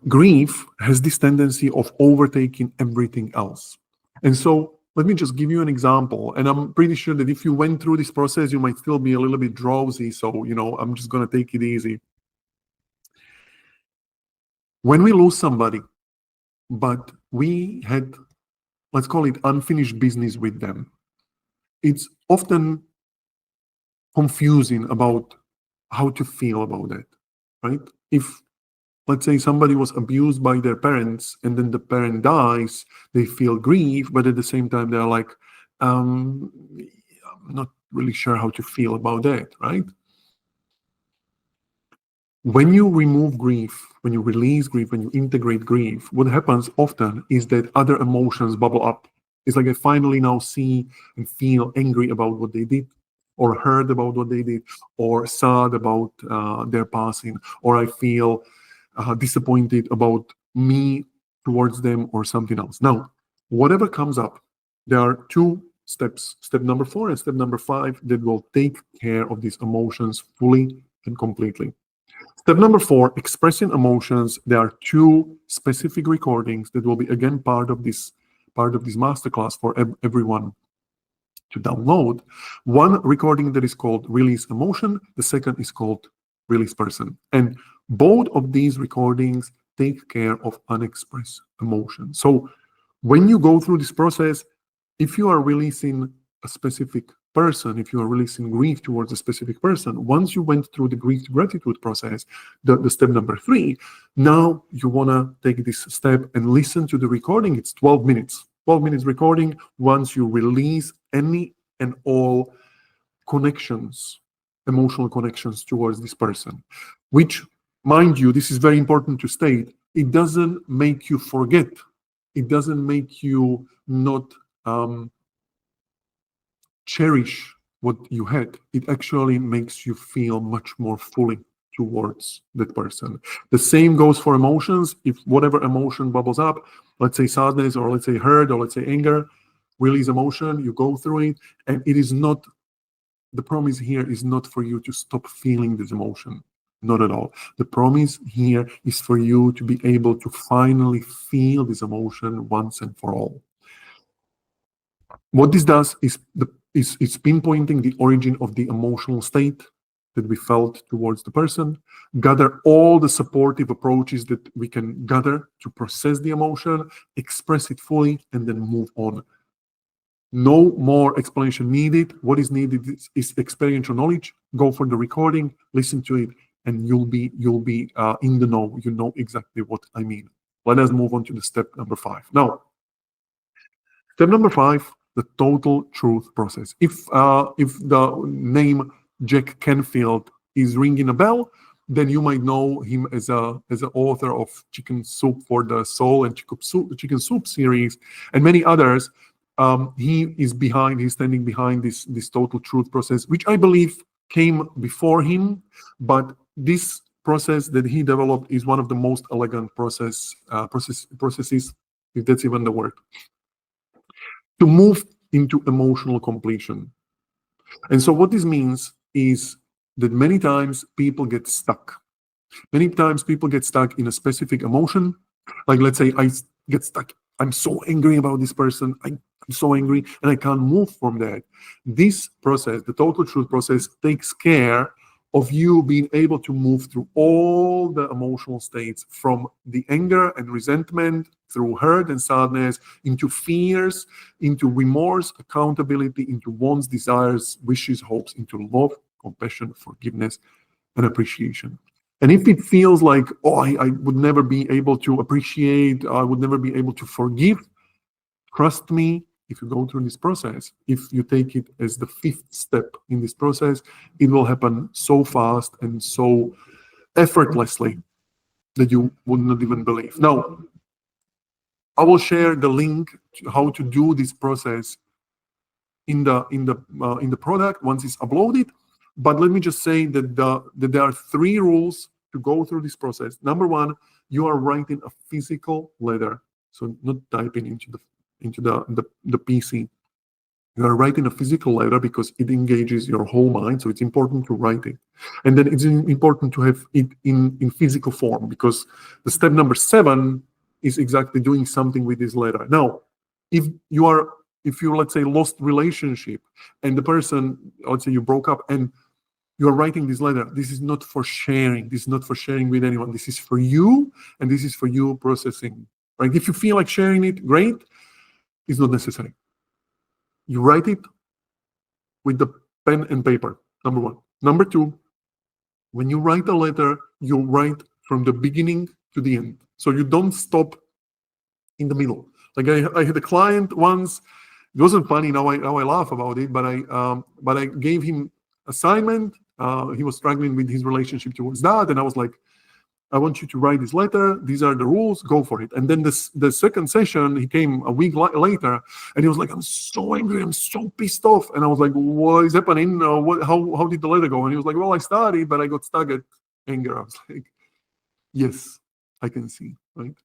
Grief has this tendency of overtaking everything else. And so let me just give you an example. And I'm pretty sure that if you went through this process, you might still be a little bit drowsy. So, I'm just going to take it easy. When we lose somebody, but we had, let's call it, unfinished business with them, it's often confusing about how to feel about that, right? If, let's say, somebody was abused by their parents and then the parent dies, they feel grief, but at the same time, they're like, I'm not really sure how to feel about that, right? When you remove grief, when you release grief, when you integrate grief, what happens often is that other emotions bubble up. It's like I finally now see and feel angry about what they did, or heard about what they did, or sad about their passing, or I feel disappointed about me towards them, or something else. Now, whatever comes up, there are 2 steps, step number 4 and step number 5, that will take care of these emotions fully and completely. Step number 4, expressing emotions. There are 2 specific recordings that will be again part of this masterclass for everyone to download. One recording that is called Release Emotion. The second is called Release Person. And both of these recordings take care of unexpressed emotion. So when you go through this process, if you are releasing a specific person, if you are releasing grief towards a specific person, once you went through the grief to gratitude process, the step number 3, now you want to take this step and listen to the recording. It's 12 minutes. 12 minutes recording. Once you release any and all connections, emotional connections towards this person, which, mind you, this is very important to state, it doesn't make you forget. It doesn't make you not cherish what you had. It actually makes you feel much more fully towards that person. The same goes for emotions. If whatever emotion bubbles up, let's say sadness, or let's say hurt, or let's say anger, release emotion, you go through it, and it is not, the promise here is not for you to stop feeling this emotion. Not at all. The promise here is for you to be able to finally feel this emotion once and for all. What this does is it's pinpointing the origin of the emotional state that we felt towards the person, gather all the supportive approaches that we can gather to process the emotion, express it fully, and then move on. No more explanation needed. What is needed is experiential knowledge. Go for the recording, listen to it, and you'll be in the know. You know exactly what I mean. Let us move on to the step number 5. Now, step number 5, the total truth process. If the name Jack Canfield is ringing a bell, then you might know him as an author of Chicken Soup for the Soul and Chicken Soup series and many others. He's standing behind this total truth process, which I believe came before him, but this process that he developed is one of the most elegant processes, if that's even the word, to move into emotional completion. And so what this means is that many times people get stuck. Many times people get stuck in a specific emotion. Like, let's say I get stuck. I'm so angry about this person. I'm so angry and I can't move from that. This process, the total truth process, takes care of you being able to move through all the emotional states, from the anger and resentment, through hurt and sadness, into fears, into remorse, accountability, into wants, desires, wishes, hopes, into love, compassion, forgiveness, and appreciation. And if it feels like, I would never be able to appreciate, I would never be able to forgive, trust me, if you go through this process, if you take it as the 5th step in this process, it will happen so fast and so effortlessly that you would not even believe. Now, I will share the link to how to do this process in the product once it's uploaded. But let me just say that there are 3 rules to go through this process. Number 1, you are writing a physical letter, so not typing into the PC. You are writing a physical letter because it engages your whole mind, so it's important to write it. And then it's important to have it in physical form, because the step number 7 is exactly doing something with this letter. Now, if you let's say lost relationship and the person, let's say you broke up and you're writing this letter, this is not for sharing. This is not for sharing with anyone. This is for you, and this is for you processing. Right? If you feel like sharing it, great. It's not necessary. You write it with the pen and paper, number 1. Number 2, when you write a letter, you write from the beginning to the end. So you don't stop in the middle. Like I had a client once. It wasn't funny. Now I laugh about it, but I gave him assignment. He was struggling with his relationship towards that, and I was like, I want you to write this letter. These are the rules. Go for it. And then the second session, he came a week later, and he was like, I'm so angry. I'm so pissed off. And I was like, what is happening? How did the letter go? And he was like, well, I started, but I got stuck at anger. I was like, yes, I can see, right?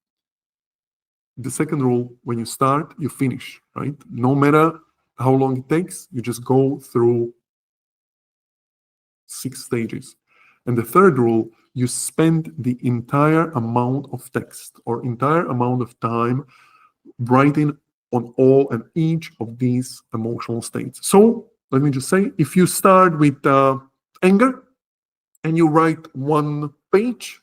The second rule, when you start, you finish, right? No matter how long it takes, you just go through 6 stages. And the third rule, you spend the entire amount of text or entire amount of time writing on all and each of these emotional states. So let me just say, if you start with anger and you write 1 page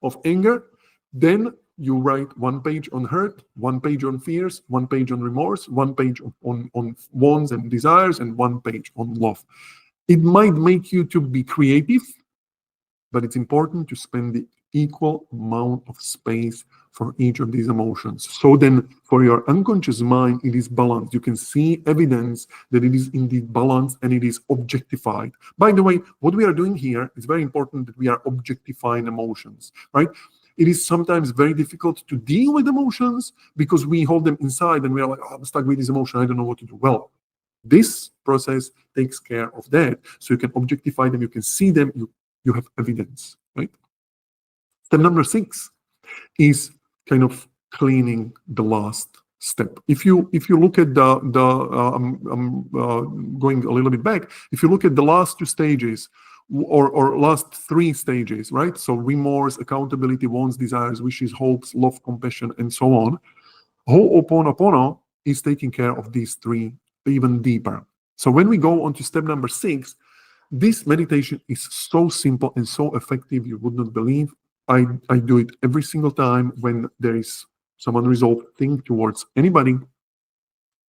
of anger, then you write 1 page on hurt, 1 page on fears, 1 page on remorse, 1 page on wants and desires, and 1 page on love. It might make you to be creative, but it's important to spend the equal amount of space for each of these emotions. So then for your unconscious mind, it is balanced. You can see evidence that it is indeed balanced and it is objectified. By the way, what we are doing here is very important, that we are objectifying emotions, right? It is sometimes very difficult to deal with emotions because we hold them inside and we are like, I'm stuck with this emotion, I don't know what to do. Well, this process takes care of that. So you can objectify them, you can see them, you have evidence, right? Step number 6 is kind of cleaning the last step. If you look at I'm going a little bit back. If you look at the last 2 stages, or last three stages, right? So remorse, accountability, wants, desires, wishes, hopes, love, compassion, and so on. Ho'oponopono is taking care of these three even deeper. So when we go on to step number 6, this meditation is so simple and so effective, you would not believe. I do it every single time when there is some unresolved thing towards anybody,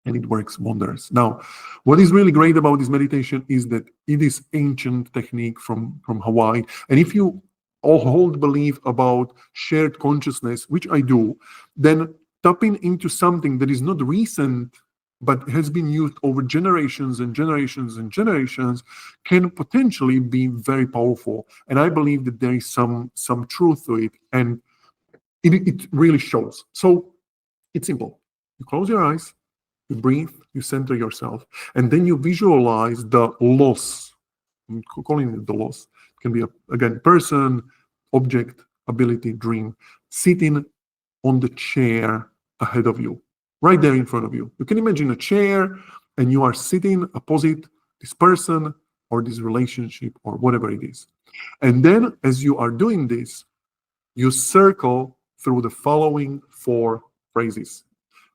and it works wonders. Now, what is really great about this meditation is that it is ancient technique from Hawaii. And if you all hold belief about shared consciousness, which I do, then tapping into something that is not recent but has been used over generations and generations and generations can potentially be very powerful. And I believe that there is some truth to it, and it really shows. So it's simple. You close your eyes, you breathe, you center yourself, and then you visualize the loss. I'm calling it the loss. It can be, again, person, object, ability, dream, sitting on the chair ahead of you, right there in front of you. You can imagine a chair, and you are sitting opposite this person or this relationship or whatever it is. And then as you are doing this, you circle through the following 4 phrases.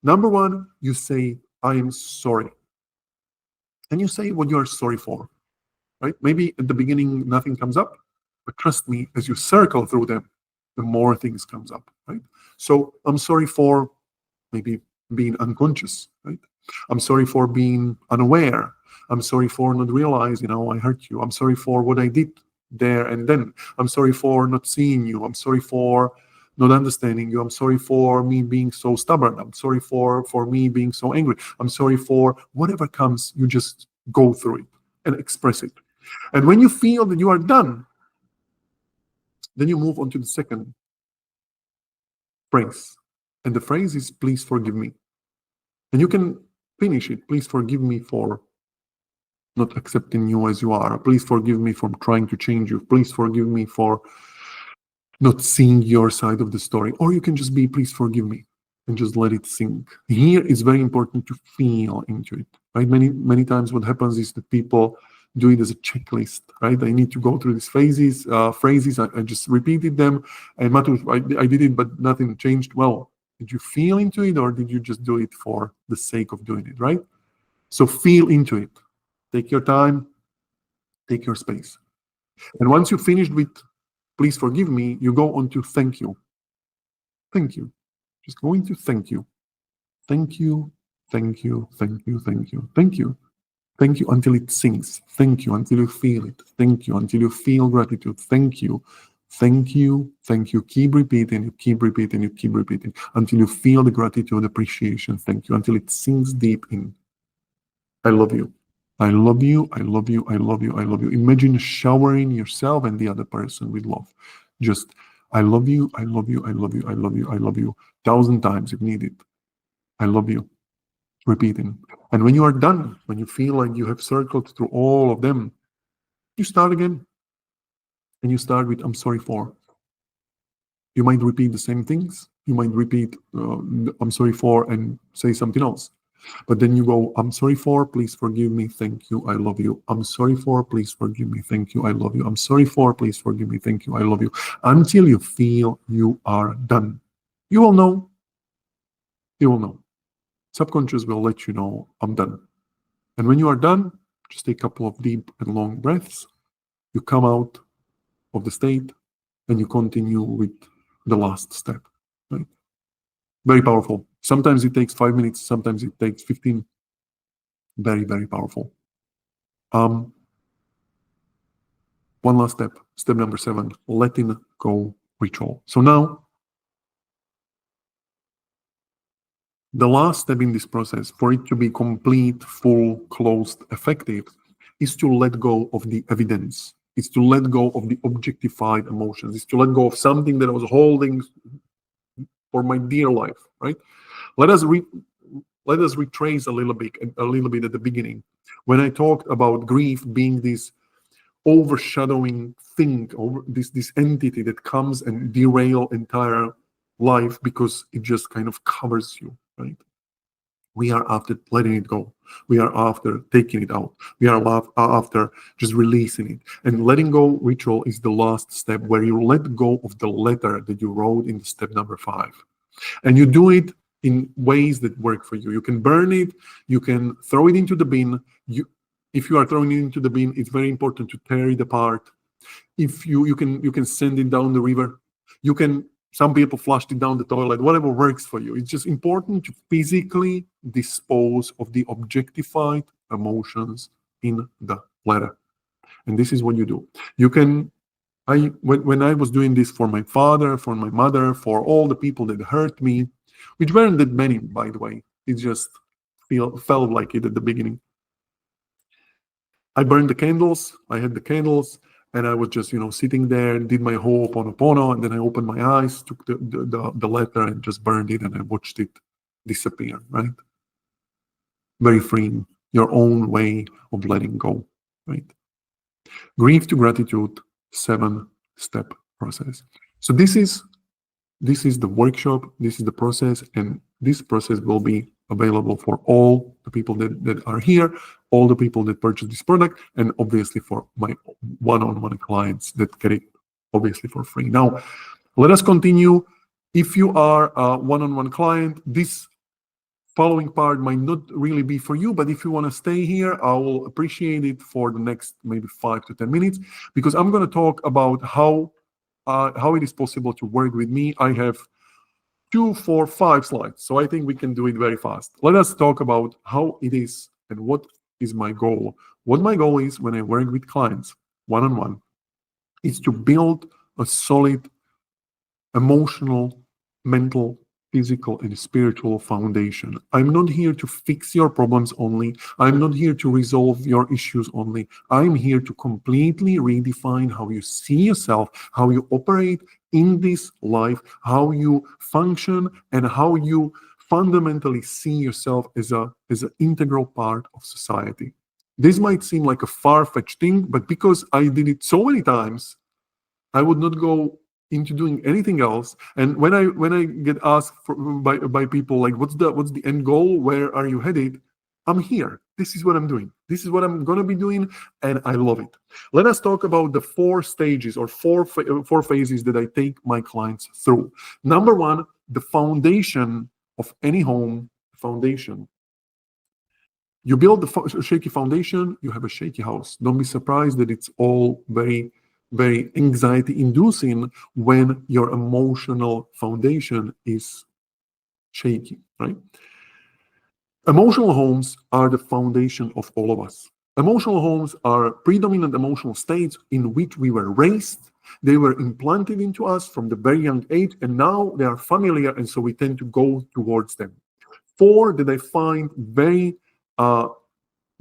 Number 1, you say, I am sorry. And you say what you are sorry for, right? Maybe at the beginning, nothing comes up, but trust me, as you circle through them, the more things comes up, right? So I'm sorry for maybe being unconscious, right? I'm sorry for being unaware. I'm sorry for not realizing, I hurt you. I'm sorry for what I did there and then. I'm sorry for not seeing you. I'm sorry for not understanding you. I'm sorry for me being so stubborn. I'm sorry for me being so angry. I'm sorry for whatever comes. You just go through it and express it. And when you feel that you are done, then you move on to the second phrase. And the phrase is, please forgive me. And you can finish it. Please forgive me for not accepting you as you are. Please forgive me for trying to change you. Please forgive me for not seeing your side of the story. Or you can just be, please forgive me, and just let it sink. Here it's very important to feel into it, right? Many times what happens is that people do it as a checklist, right? I need to go through these phrases. I just repeated them, and Matus, I did it, but nothing changed. Well, did you feel into it, or did you just do it for the sake of doing it, right? So feel into it. Take your time, take your space. And once you finished with please forgive me, you go on to thank you. Thank you. Just going to thank you. Thank you, thank you, thank you, thank you, thank you. Thank you until it sinks. Thank you until you feel it. Thank you until you feel gratitude. Thank you. Thank you. Thank you. Keep repeating. You keep repeating. You keep repeating until you feel the gratitude, appreciation. Thank you until it sinks deep in. I love you. I love you. I love you. I love you. I love you. Imagine showering yourself and the other person with love. Just, I love you. I love you. I love you. I love you. I love you. 1,000 times if needed. I love you. Repeating. And when you are done, when you feel like you have circled through all of them, you start again. And you start with, I'm sorry for. You might repeat the same things. You might repeat, I'm sorry for, and say something else. But then you go, I'm sorry for, please forgive me, thank you, I love you. I'm sorry for, please forgive me, thank you, I love you. I'm sorry for, please forgive me, thank you, I love you. Until you feel you are done. You will know. You will know. Subconscious will let you know, I'm done. And when you are done, just take a couple of deep and long breaths. You come out of the state and you continue with the last step. Right? Very powerful. Sometimes it takes 5 minutes, sometimes it takes 15. Very, very powerful. One last step, step number 7, letting go ritual. So now, the last step in this process, for it to be complete, full, closed, effective, is to let go of the evidence. It's to let go of the objectified emotions. It's to let go of something that I was holding for my dear life, right? Let us retrace a little bit at the beginning. When I talked about grief being this overshadowing thing, over this entity that comes and derail entire life because it just kind of covers you, right? We are after letting it go. We are after taking it out. We are after just releasing it. And letting go ritual is the last step, where you let go of the letter that you wrote in step number 5. And you do it in ways that work for you. You can burn it. You can throw it into the bin. If you are throwing it into the bin, it's very important to tear it apart. If you can send it down the river. Some people flushed it down the toilet, whatever works for you. It's just important to physically dispose of the objectified emotions in the letter. And this is what you do. When I was doing this for my father, for my mother, for all the people that hurt me, which weren't that many, by the way, it just felt like it at the beginning. I burned the candles. I had the candles, and I was just, sitting there and did my Ho'oponopono, and then I opened my eyes, took the letter, and just burned it, and I watched it disappear. Right? Very freeing. Your own way of letting go. Right? Grief to gratitude, 7-step process. So this is the workshop. This is the process, and this process will be available for all the people that are here, all the people that purchase this product, and obviously for my one-on-one clients that get it obviously for free. Now, let us continue. If you are a one-on-one client, this following part might not really be for you, but if you want to stay here, I will appreciate it for the next maybe 5 to 10 minutes, because I'm going to talk about how it is possible to work with me. I have 2, 4, 5 slides, so I think we can do it very fast. Let us talk about how it is and what is my goal. What my goal is when I work with clients one-on-one is to build a solid emotional, mental, physical, and spiritual foundation. I'm not here to fix your problems only. I'm not here to resolve your issues only. I'm here to completely redefine how you see yourself, how you operate in this life, how you function, and how you fundamentally see yourself as an integral part of society. This might seem like a far-fetched thing, but because I did it so many times, I would not go into doing anything else. And when I get asked by people like, what's the end goal? Where are you headed? I'm here. This is what I'm doing. This is what I'm going to be doing, and I love it. Let us talk about the 4 stages or 4 phases that I take my clients through. Number 1, the foundation of any home. Foundation. You build the shaky foundation, you have a shaky house. Don't be surprised that it's all very, very anxiety-inducing when your emotional foundation is shaky, right? Emotional homes are the foundation of all of us. Emotional homes are predominant emotional states in which we were raised. They were implanted into us from the very young age, and now they are familiar, and so we tend to go towards them. 4 that I find very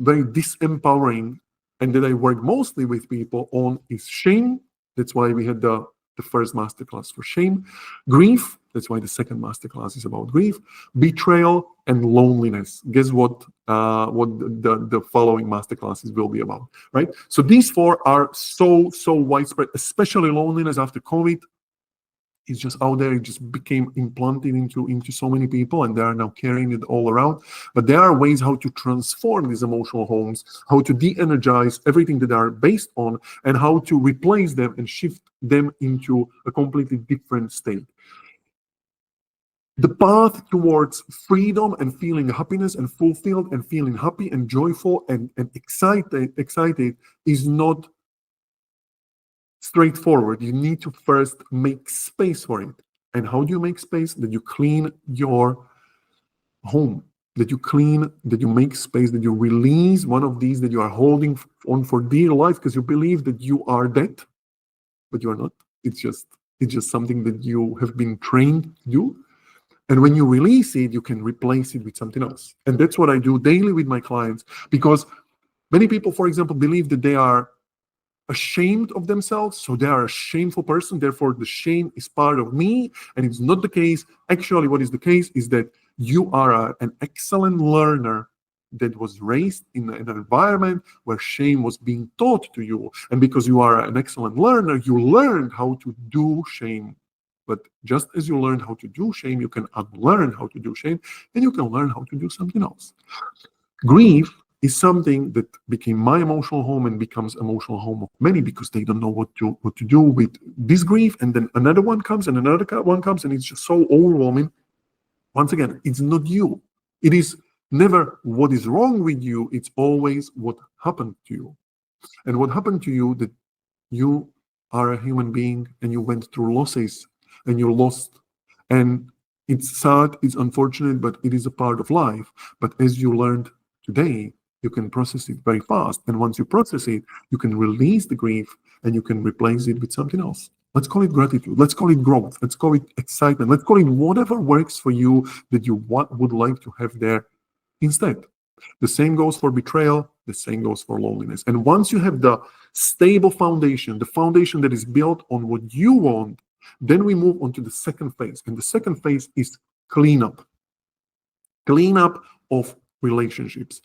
disempowering and that I work mostly with people on is shame. That's why we had the first masterclass for shame. Grief. That's why the second masterclass is about grief. Betrayal and loneliness. Guess what? What the following masterclasses will be about, right? So these 4 are so widespread, especially loneliness after COVID. It's just out there. It just became implanted into so many people, and they are now carrying it all around. But there are ways how to transform these emotional homes, how to de-energize everything that they are based on, and how to replace them and shift them into a completely different state. The path towards freedom and feeling happiness and fulfilled and feeling happy and joyful and excited is not straightforward. You need to first make space for it. And how do you make space? That you clean your home, that you make space, that you release one of these that you are holding on for dear life because you believe that you are dead, but you are not. It's just something that you have been trained to do. And when you release it, you can replace it with something else. And that's what I do daily with my clients, because many people, for example, believe that they are ashamed of themselves, so they are a shameful person, therefore the shame is part of me, and it's not the case. Actually, what is the case is that you are an excellent learner that was raised in an environment where shame was being taught to you, and because you are an excellent learner, you learned how to do shame But just as you learned how to do shame, you can unlearn how to do shame, and you can learn how to do something else. Grief is something that became my emotional home and becomes emotional home of many, because they don't know what to do with this grief, and then another one comes and another one comes, and it's just so overwhelming. Once again, it's not you. It is never what is wrong with you. It's always what happened to you. And what happened to you, that you are a human being and you went through losses and you lost. And it's sad, it's unfortunate, but it is a part of life. But as you learned today, you can process it very fast. And once you process it, you can release the grief and you can replace it with something else. Let's call it gratitude. Let's call it growth. Let's call it excitement. Let's call it whatever works for you that you would like to have there instead. The same goes for betrayal. The same goes for loneliness. And once you have the stable foundation, the foundation that is built on what you want, then we move on to the second phase. And the second phase is cleanup. Cleanup of relationships.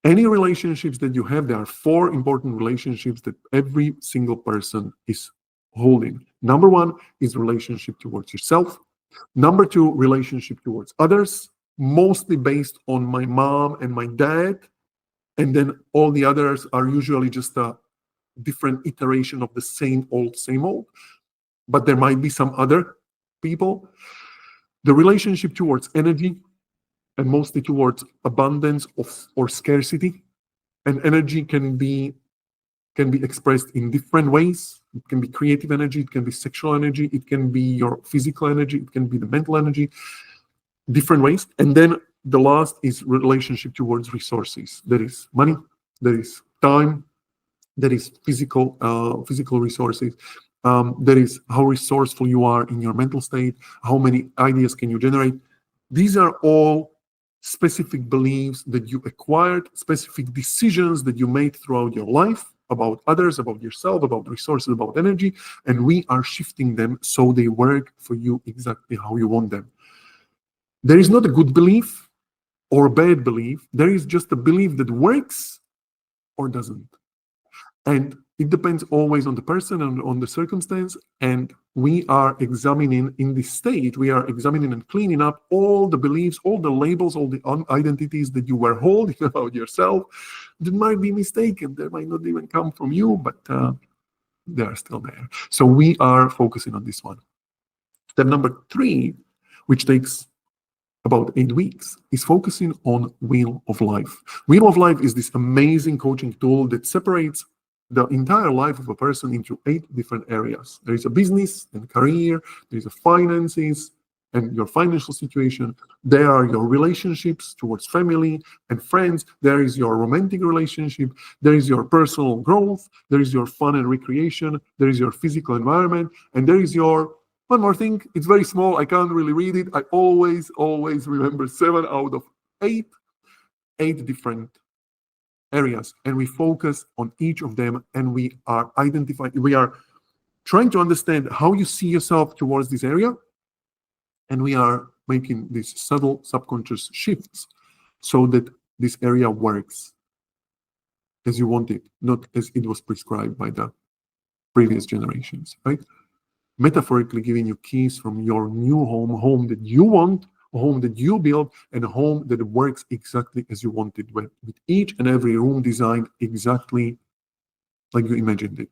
Any relationships that you have, there are 4 important relationships that every single person is holding. Number 1 is relationship towards yourself. Number 2, relationship towards others, mostly based on my mom and my dad. And then all the others are usually just a different iteration of the same old. But there might be some other people. The relationship towards energy, and mostly towards abundance or scarcity. And energy can be expressed in different ways. It can be creative energy, it can be sexual energy, it can be your physical energy, it can be the mental energy, different ways. And then the last is relationship towards resources. There is money, there is time, there is physical resources. There is how resourceful you are in your mental state, how many ideas can you generate. These are all specific beliefs that you acquired, specific decisions that you made throughout your life about others, about yourself, about resources, about energy, and we are shifting them so they work for you exactly how you want them. There is not a good belief or a bad belief. There is just a belief that works or doesn't. And it depends always on the person and on the circumstance. And we are examining in this stage, we are examining and cleaning up all the beliefs, all the labels, all the identities that you were holding about yourself that might be mistaken. They might not even come from you, but they are still there. So we are focusing on this one. Step number 3, which takes about 8 weeks, is focusing on Wheel of Life. Wheel of Life is this amazing coaching tool that separates the entire life of a person into 8 different areas. There is a business and career, there is a finances and your financial situation, there are your relationships towards family and friends, there is your romantic relationship, there is your personal growth, there is your fun and recreation, there is your physical environment, and there is your, one more thing, it's very small, I can't really read it, I always remember 7 out of 8 different areas, and we focus on each of them, and we are trying to understand how you see yourself towards this area, and we are making these subtle subconscious shifts so that this area works as you want it, not as it was prescribed by the previous generations, right? Metaphorically giving you keys from your new home that you want, a home that you build, and a home that works exactly as you want it, with each and every room designed exactly like you imagined it.